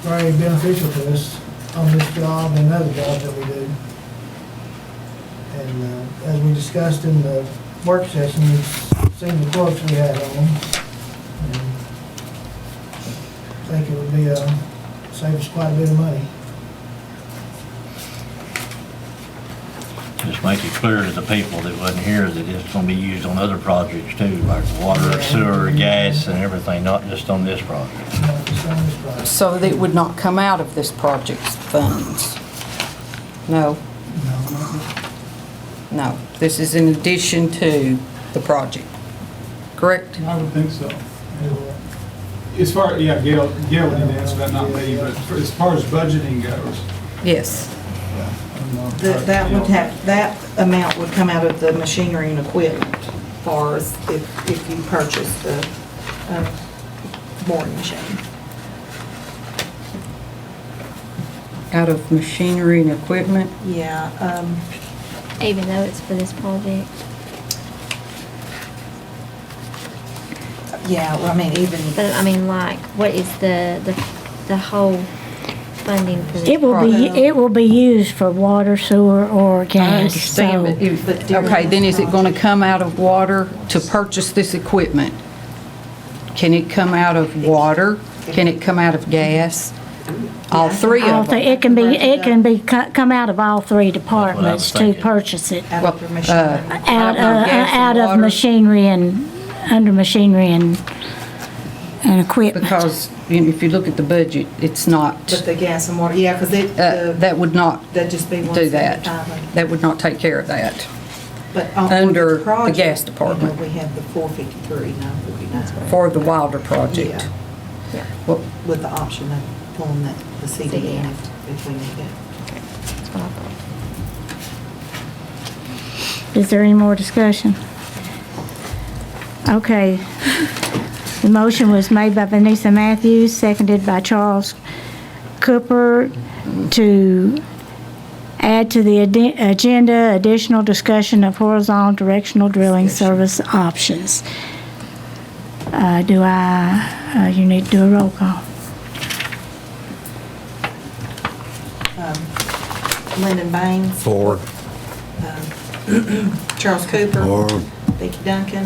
very beneficial to us on this job and other jobs that we do. And as we discussed in the work session, you've seen the quotes we had on them. And I think it would be save us quite a bit of money. Just make it clear to the people that wasn't here that it's gonna be used on other projects too, like water, sewer, gas, and everything, not just on this project. Not just on this project. So that it would not come out of this project's funds? No? No. This is in addition to the project, correct? I would think so. As far, yeah, Gail would need to answer that, not me, but as far as budgeting goes, Yes. That would have, that amount would come out of the machinery and equipment, far as if you purchased a boring machine. Out of machinery and equipment? Yeah, Even though it's for this project. yeah, well, I mean, even, But I mean, like, what is the whole funding for this It will project? be used for water, sewer, or gas. I understand, but if, okay, then is it gonna come out of water to purchase this equipment? Can it come out of water? Can it come out of gas? All three of them? It can be come out of all three departments to thinking. purchase it. out of the machinery. Out of machinery and, under machinery and equipment. Because, you know, if you look at the budget, it's not, But the gas and water, yeah, because that would not that'd just be do that. 175. That would not take care of that. But on Under the project, gas department. you know, we have the 453, 949. For the Wilder project. Yeah, Well, with the option of pulling the CD in if we need it. That's what I thought. Is there any more discussion? Okay. The motion was made by Vanessa Matthews, seconded by Charles Cooper, to add to the agenda additional discussion of horizontal directional drilling service options. You need to do a roll call. Lyndon Baines. Four. Charles Cooper. Four. Becky Duncan.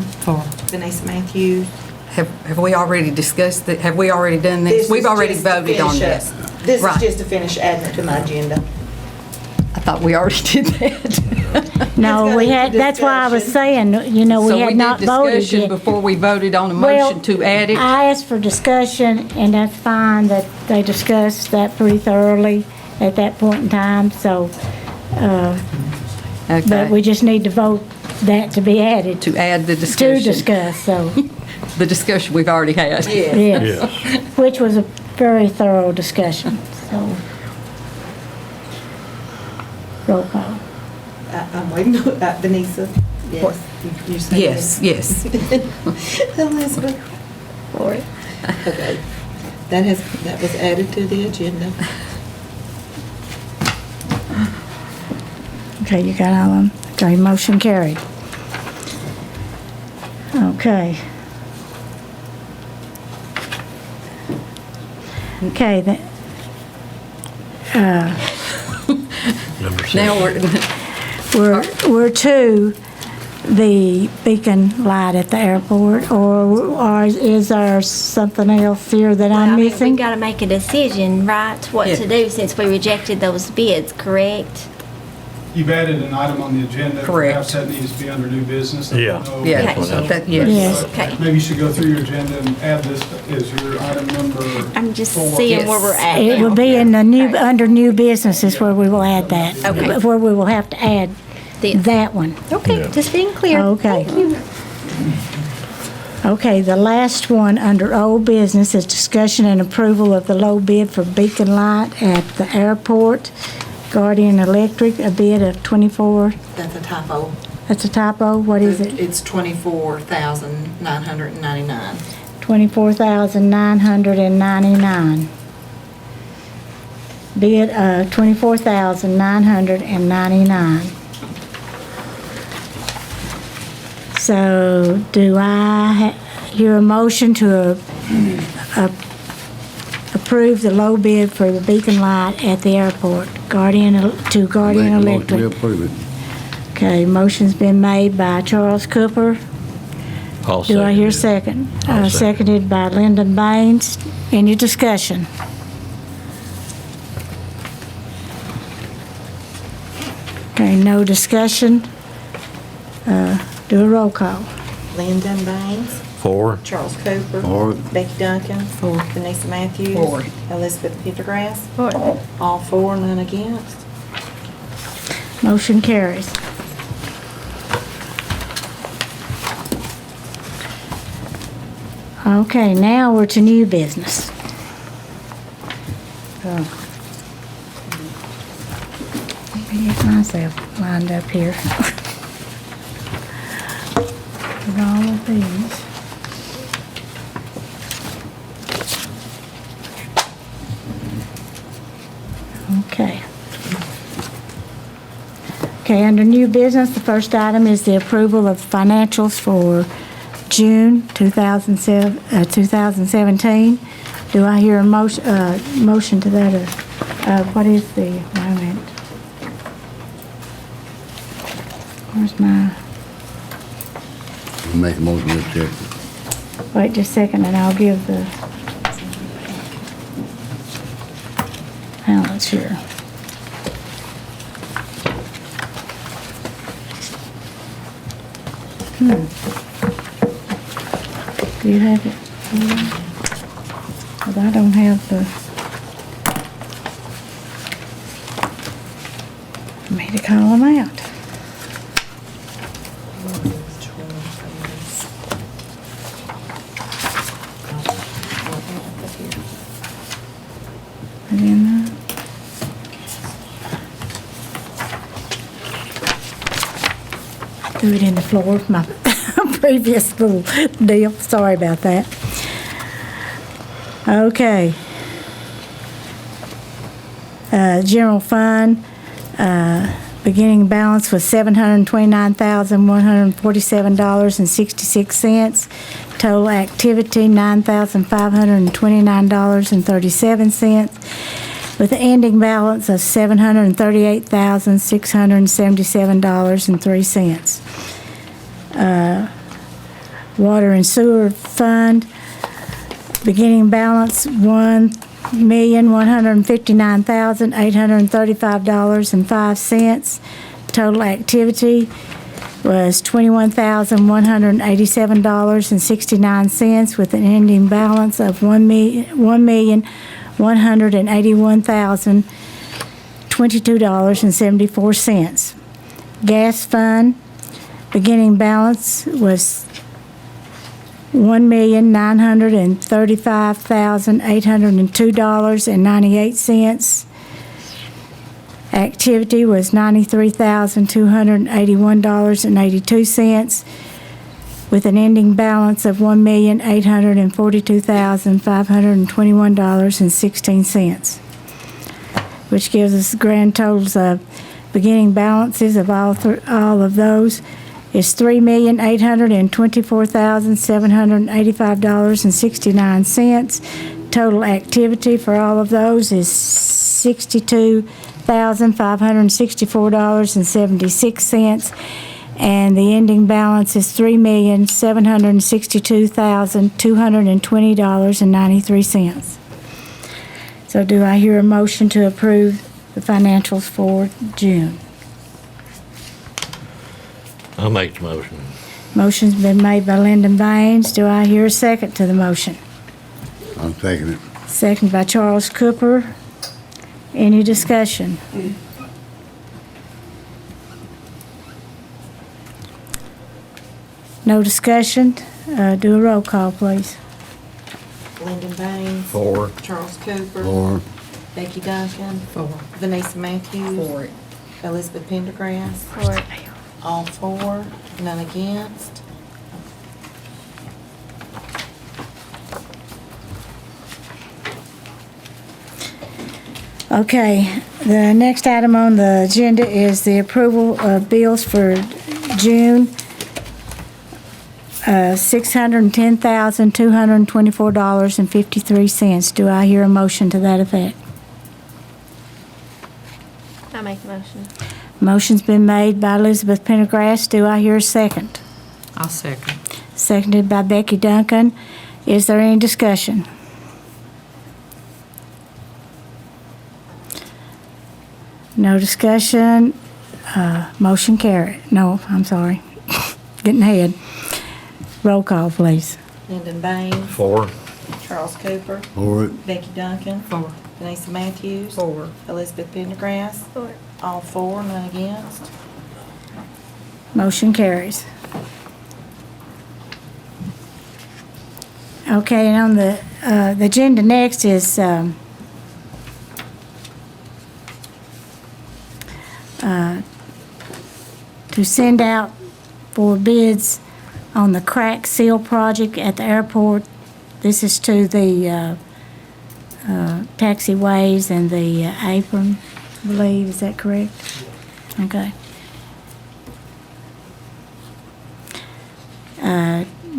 Vanessa Matthews. have we already discussed that? Have we already done this? This We've is already just to voted on finish this. up. This is Right. just to finish adding it to my agenda. I thought we already did that. No, we had, that's why I was saying, we had not So we did voted discussion yet. before we voted on a Well, motion to add it? I asked for discussion, and that's fine that they discussed that pretty thoroughly at that point in time, so, but we Okay, just need to vote that to be added, to add the to discussion. discuss, so, The discussion we've already had. Yeah. yes. Which was a very thorough discussion, so. Roll call. I'm waiting, Vanessa? Yes. You say Yes, yes. Elizabeth? Lori. Okay. That was added to the agenda. Okay, you got all of them? Okay, motion carried. Okay. Okay, Number six. Now we're to the beacon light at the airport, or is there something else here that I'm We've missing? got to make a decision, right, what to do since we rejected those bids, correct? You've added an item on the agenda. Correct. Perhaps that needs to be under new business. I don't Yeah. know. Yeah, Okay. yes. Yes. Okay. Maybe you should go through your agenda and add this as your item number. I'm just 4. seeing where we're at It now. will be in the new, under new business is where we will add that. Okay. Where we will have to add This. that one. Okay, Yeah. just being clear. Okay. Thank you. Okay, the last one under old business is discussion and approval of the low bid for beacon light at the airport. Guardian Electric, a bid of 24, That's a typo. that's a typo, what is it? It's 24,999. 24,999. Bid of 24,999. So do I hear a motion to approve the low bid for the beacon light at the airport, Guardian Make Guardian a motion, we Electric? approve it. Okay, motion's been made by Charles Cooper. I'll Do I hear a second second? I'll second. Seconded by Lyndon Baines. Any discussion? Okay, no discussion. Do a roll call. Lyndon Baines, it. 4. Charles Cooper. Four. Becky Duncan. Vanessa Matthews. 4. Elizabeth Pendergrass. All 4, none against. Motion carries. Okay, now we're to new business. Let me get myself lined up here. With all of these. Okay. Okay, under new business, the first item is the approval of financials for June 2017. Do I hear a motion to that? What is the, wait a minute. Where's my, Make a motion, let's check. wait just a second and I'll give the balance here. Do you have it? But I don't have the. For me to call them out. And then, threw it in the floor of my previous little deal. Sorry about that. Okay. General fund, beginning balance was $729,147.66. Total activity, $9,529.37, with an ending balance of $738,677.03. Water and sewer fund, beginning balance $1,159,835.05. Total activity was $21,187.69, with an ending balance of $1,181,022.74. Gas fund, beginning balance was $1,935,802.98. Activity was $93,281.82, with an ending balance of $1,842,521.16, which gives us grand totals of beginning balances of all of those is $3,824,785.69. Total activity for all of those is $662,564.76, and the ending balance is $3,762,220.93. So do I hear a motion to approve the financials for June? I'll make the motion. Motion's been made by Lyndon Baines. Do I hear a second to the motion? I'm taking it. Second by Charles Cooper. Any discussion? No discussion? Do a roll call, please. Lyndon Baines. 4. Charles Cooper. 4. Becky Duncan. 4. Vanessa Matthews. For it. Elizabeth Pendergrass. For it. All 4, none against. Okay, the next item on the agenda is the approval of bills for June. $610,224.53. Do I hear a motion to that effect? I make a motion. Motion's been made by Elizabeth Pendergrass. Do I hear a second? I'll second. Seconded by Becky Duncan. Is there any discussion? No discussion. Motion carried. No, I'm sorry. Getting ahead. Roll call, please. Lyndon Baines. 4. Charles Cooper. For it. Becky Duncan. 4. Vanessa Matthews. 4. Elizabeth Pendergrass. For it. All 4, none against. Motion carries. Okay, and on the agenda next is to send out for bids on the crack seal project at the airport. This is to the taxiways and the apron, I believe. Is that correct? Okay.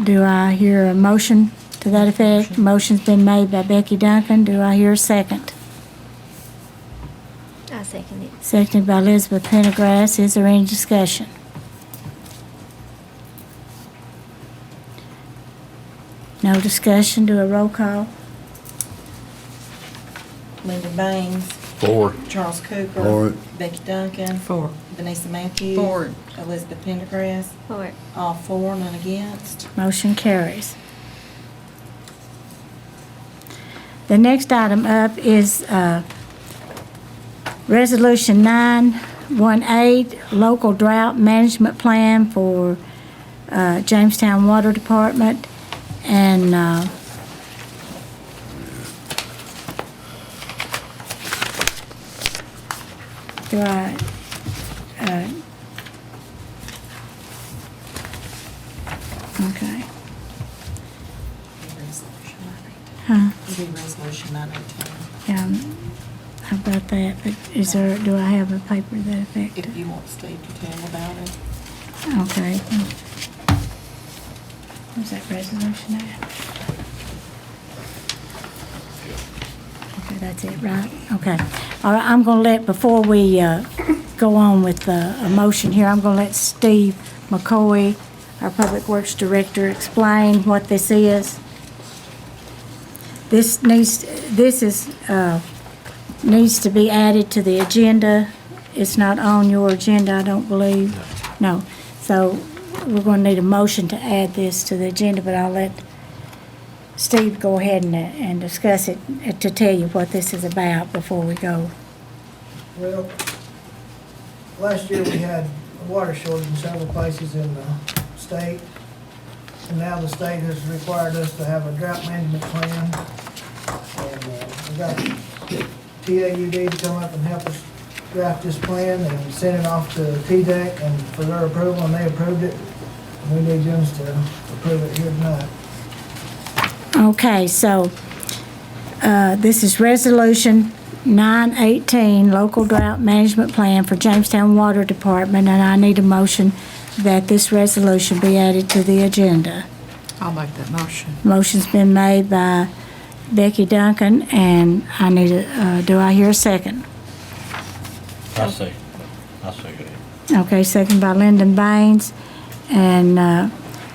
Do I hear a motion to that effect? Motion's been made by Becky Duncan. Do I hear a second? I second it. Seconded by Elizabeth Pendergrass. Is there any discussion? No discussion. Do a roll call. Lyndon Baines. 4. Charles Cooper. For it. Becky Duncan. 4. Vanessa Matthews. 4. Elizabeth Pendergrass. For it. All 4, none against. Motion carries. The next item up is Resolution 918, Local Drought Management Plan for Jamestown Water Department. And do I, okay. Huh? Do resolution 918. How about that? But is there, do I have a paper to that effect? If you want Steve to tell about it. Okay. Where's that resolution at? Okay, that's it, right? Okay. All right, I'm gonna let, before we go on with a motion here, I'm gonna let Steve McCoy, our Public Works Director, explain what this is. This needs to be added to the agenda. It's not on your agenda, I don't believe. No. So we're going to need a motion to add this to the agenda, but I'll let Steve go ahead and discuss it to tell you what this is about before we go. Well, last year we had a water shortage in several places in the state. And now the state has required us to have a drought management plan. And we got TAUD to come up and help us draft this plan and send it off to TDEC and for their approval, and they approved it. And we need them to approve it here tonight. Okay, so this is Resolution 918, Local Drought Management Plan for Jamestown Water Department, and I need a motion that this resolution be added to the agenda. I'll make that motion. Motion's been made by Becky Duncan, and I need a, do I hear a second? I see. I see it. Okay, second by Lyndon Baines. And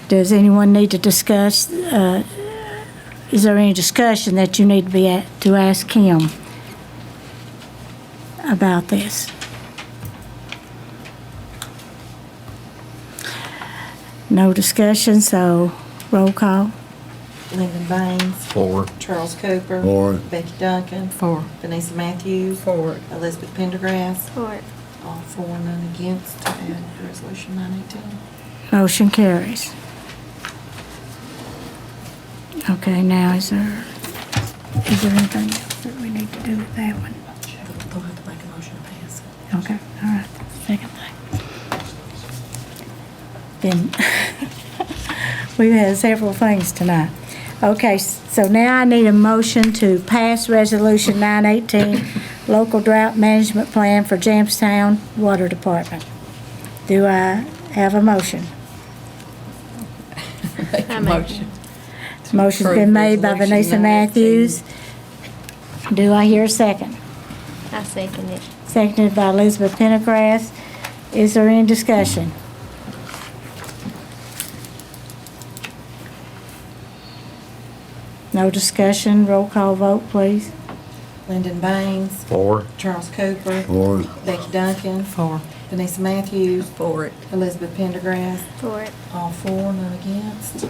does anyone need to discuss, is there any discussion that you need to ask him about this? No discussion, so roll call. Lyndon Baines. 4. Charles Cooper. For it. Becky Duncan. For. Vanessa Matthews. For. Elizabeth Pendergrass. For it. All for, none against, to add resolution 918. Motion carries. Okay, now is there anything else that we need to do with that one? They'll have to make a motion to pass it. Okay, all right, second thing. Then, we've had several things tonight. Okay, so now I need a motion to pass Resolution 918, Local Drought Management Plan for Jamestown Water Department. Do I have a motion? Make a motion. Motion's been made by Resolution Vanessa 918. Matthews. Do I hear a second? I second it. Seconded by Elizabeth Pendergrass. Is there any discussion? No discussion, roll call vote, please. Lyndon Baines. 4. Charles Cooper. For it. Becky Duncan. For. Vanessa Matthews. For it. Elizabeth Pendergrass. For it. All for, none against.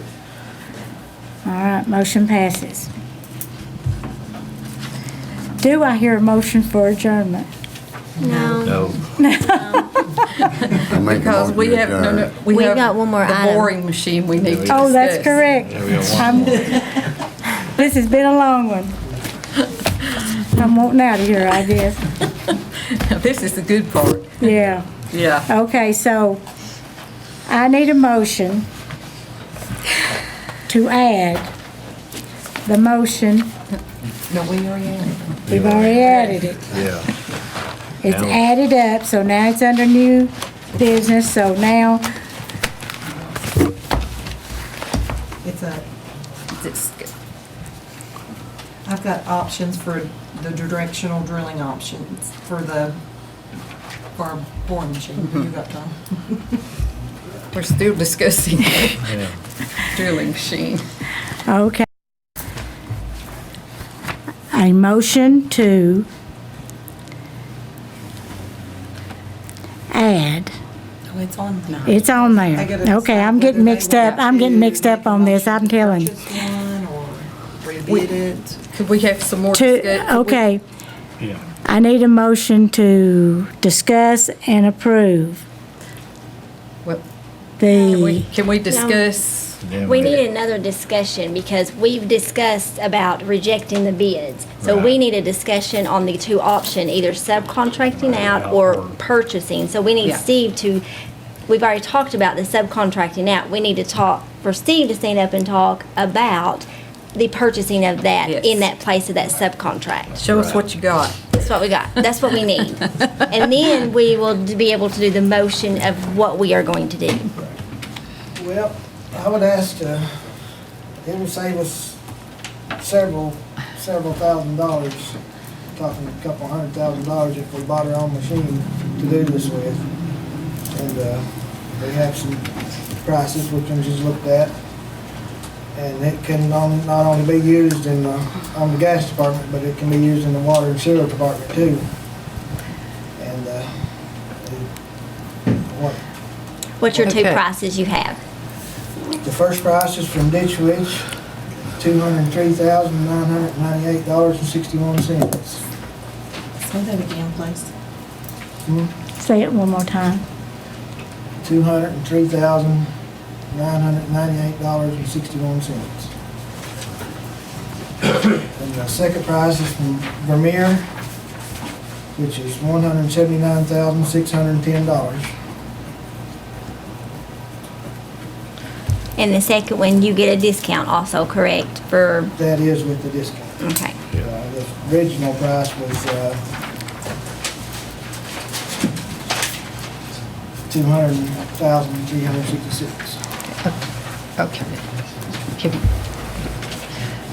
All right, motion passes. Do I hear a motion for adjournment? No. No. I make a Because we motion have, to no, no, adjourn. We have got one more the item. boring machine we need to discuss. Oh, that's correct. Yeah, we got one. This has been a long one. I'm wanting out of here, I guess. This is the good part. Yeah. Yeah. Okay, so I need a motion to add the motion. No, we already added it. We've already added it. Yeah. It's Now- added up, so now it's under new business, so now, I've got options for the directional drilling options for our boring machine. You got Tom? We're still discussing Yeah. drilling machine. okay. A motion to add, Oh, it's on. it's on I there. gotta Okay, decide I'm getting whether they mixed up, want I'm getting to mixed up make a on this, motion I'm to telling. purchase one or rebid it. Could we have some more To, discussion? okay, Yeah. I need a motion to discuss and approve Well, the, Can we discuss? Then We need another discussion because we've discussed about rejecting the bids. So we Right. need a discussion on the two option, either subcontracting out or purchasing. So we need Yeah. Steve to, we've already talked about the subcontracting out. We need to talk, for Steve to stand up and talk about the purchasing of that Yes. in that place of that subcontract. Show us what you got. That's what we got. That's what we need. And then we will be able to do the motion of what we are going to do. Well, I would ask, it would save us several $1,000s, talking a couple $100,000 if we bought our own machine to do this with. And, we have some prices we can just look at. And it can not only be used in, on the gas department, but it can be used in the water and sewer department too. And, what, What's your two Okay. prices you have? the first price is from Ditch Witch, $203,998.61. Say that again, please. say it one more time. $203,998.61. And the second price is from Vermeer, which is $179,610. And the second one, you get a discount also, correct, for, That is with the discount. okay. The original price was, $200,366. Okay.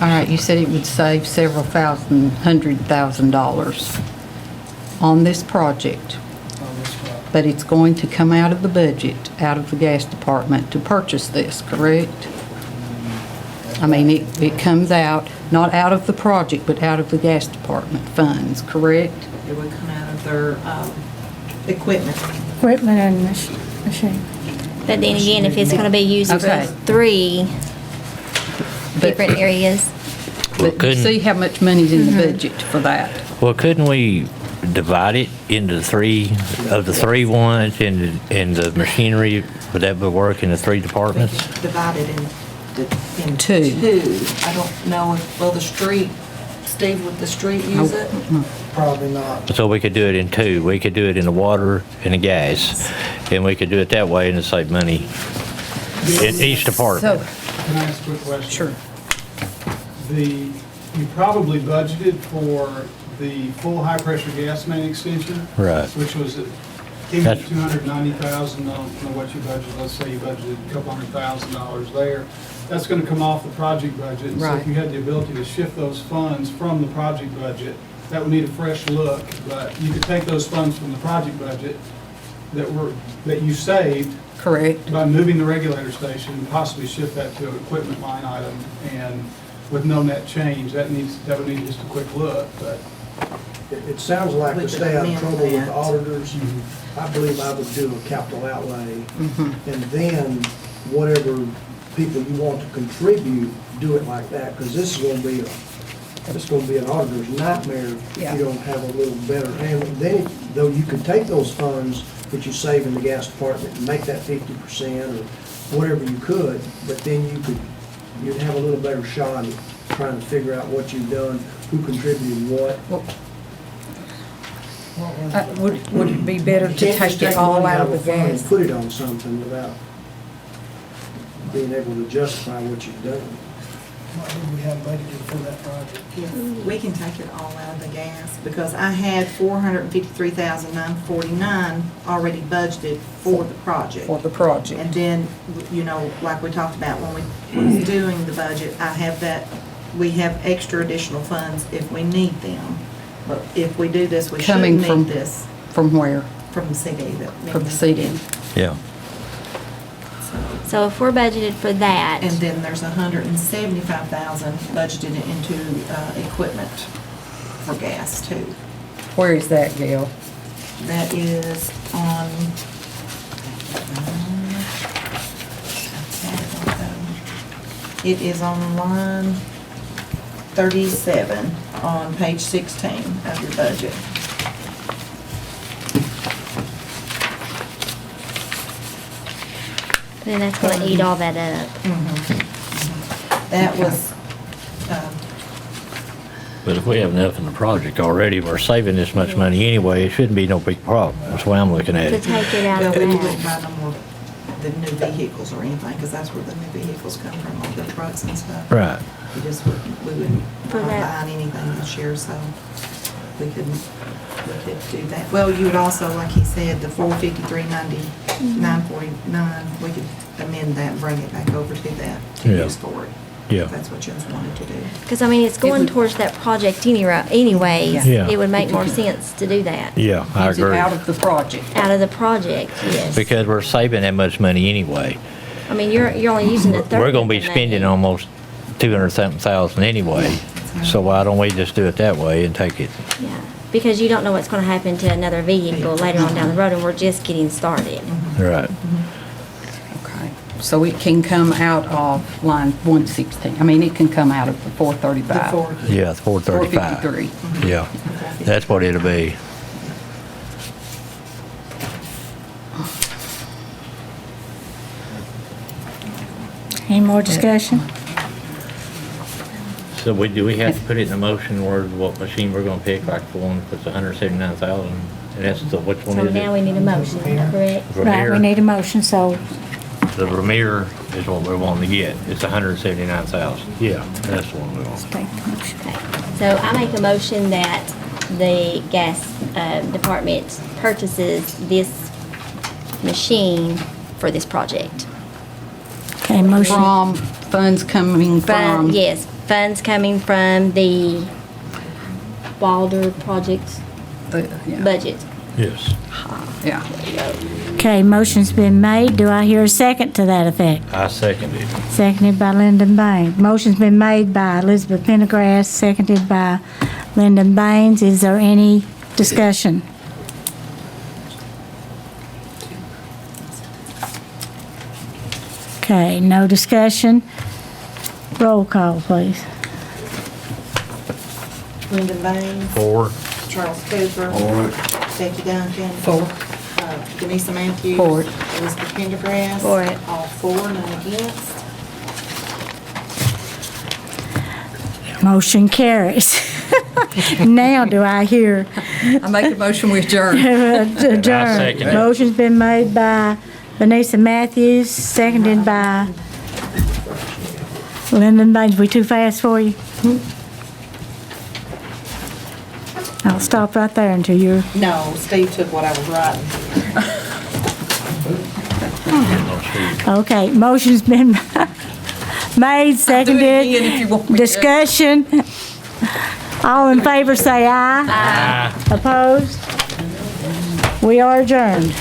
All right, you said it would save several thousand, $100,000 on this project, on this project. but it's going to come out of the budget, out of the gas department to purchase this, correct? I mean, it comes out, not out of the project, but out of the gas department funds, correct? It would come out of their equipment. Equipment and machine. But then again, if it's gonna be used for Okay. 3 different areas, But you couldn't- see how much money's in the budget for that? Well, couldn't we divide it into the three ones in the machinery? Would that would work in the 3 We departments? could divide it in Two. two. I don't know if, will the street, Steve, would the street use it? Probably not. So we could do it in 2. We could do it in the water and the gas. And we could do it that way and save money in each department. So, Can I ask a quick question? sure. You probably budgeted for the full high-pressure gas main extension. Right. Which was, came at That's- 290,000, I don't know what you budgeted, let's say you budgeted a couple $100,000 there. That's gonna come off the project budget. And so Right. if you had the ability to shift those funds from the project budget, that would need a fresh look, but you could take those funds from the project budget that you saved Correct. by moving the regulator station, and possibly shift that to an equipment line item, and with no net change, that would need just a quick look, but. It sounds like We to could stay out of amend trouble with that. the auditors, I believe I would do a capital outlay. And then whatever people you want to contribute, do it like that, because this is gonna be an auditor's nightmare if Yeah. you don't have a little better handle. Then, though, you could take those funds that you save in the gas department and make that 50% or whatever you could, but then you'd have a little better shot at trying to figure out what you've done, who contributed what. Would it be better You to can't just take it all money out of the a fund and gas? put it on something without being able to justify what you've done. What did we have budgeted for that project? Yes, we can take it all out of the gas, because I had 453,949 already budgeted for the project. For the project? And then, you know, like we talked about when we was doing the budget, I have that, we have extra additional funds if we need them. But if we do this, we Coming shouldn't from- need this From where? from the CD. From the CD? Yeah. so if we're budgeted for that, And then there's 175,000 budgeted into equipment for gas too. Where is that, Gail? That is on, it is on line 37 on page 16 of your budget. then that's gonna eat all that up. That was, But if we have enough in the project already, we're saving this much money anyway, it shouldn't be no big problem. That's the way I'm looking at To it. take it out well, of we wouldn't buy that. no more the new vehicles or anything, because that's where the new vehicles come from, all the trucks and stuff. Right. We just wouldn't, we wouldn't For buy that. anything this year, so we could do that. Well, you would also, like he said, the 453.90, 949, we could amend that and bring it back over to that to Yeah. use for it. Yeah. If that's what you wanted to do. Because, I mean, it's going would- towards that project anyways. Yeah. It would make more sense to do that. Yeah, I Use it agree. out of the project. Out of the project, yes. Because we're saving that much money anyway. I mean, you're only using a third. We're gonna be of the spending money. almost 200-something thousand anyway. So why don't we just do it that way and take it? Yeah, because you don't know what's gonna happen to another vehicle later on down the road, and we're just getting started. Right. Okay. So it can come out of line 116. I mean, it can come out of the 435. Before, Yeah, it's 435. 453. Yeah, that's what it'll be. Any more discussion? So do we have to put it in a motion where what machine we're gonna pick, like the one that's 179,000? And that's the, which one So is now we it? need a motion, correct? Right, we Vermeer. need a motion, so The Vermeer is what we're wanting to get. It's 179,000. Yeah, that's the one we want. take the motion. Okay. So I make a motion that the gas department purchases this machine for this project. Okay, motion. From funds coming from. Yes, funds coming from the Wilder project Yeah. budget. Yes. Yeah. Okay, motion's been made. Do I hear a second to that effect? I second it. Seconded by Lyndon Baines. Motion's been made by Elizabeth Pendergrass, seconded by Lyndon Baines. Is there any discussion? Okay, no discussion. Roll call, please. Lyndon Baines. 4. Charles Cooper. Becky Duncan. For. Denise Matthews. For it. Elizabeth Pendergrass. For it. All 4, none against. Motion carries. Now do I hear I make a motion we adjourn. adjourn? second it. Motion's been made by Vanessa Matthews, seconded by Lyndon Baines. We too fast for you? I'll stop right there until you're, No, Steve took what I was writing. okay, motion's been made, Do it again if seconded, you want me to. discussion. All in favor say aye. Aye. Opposed? We are adjourned.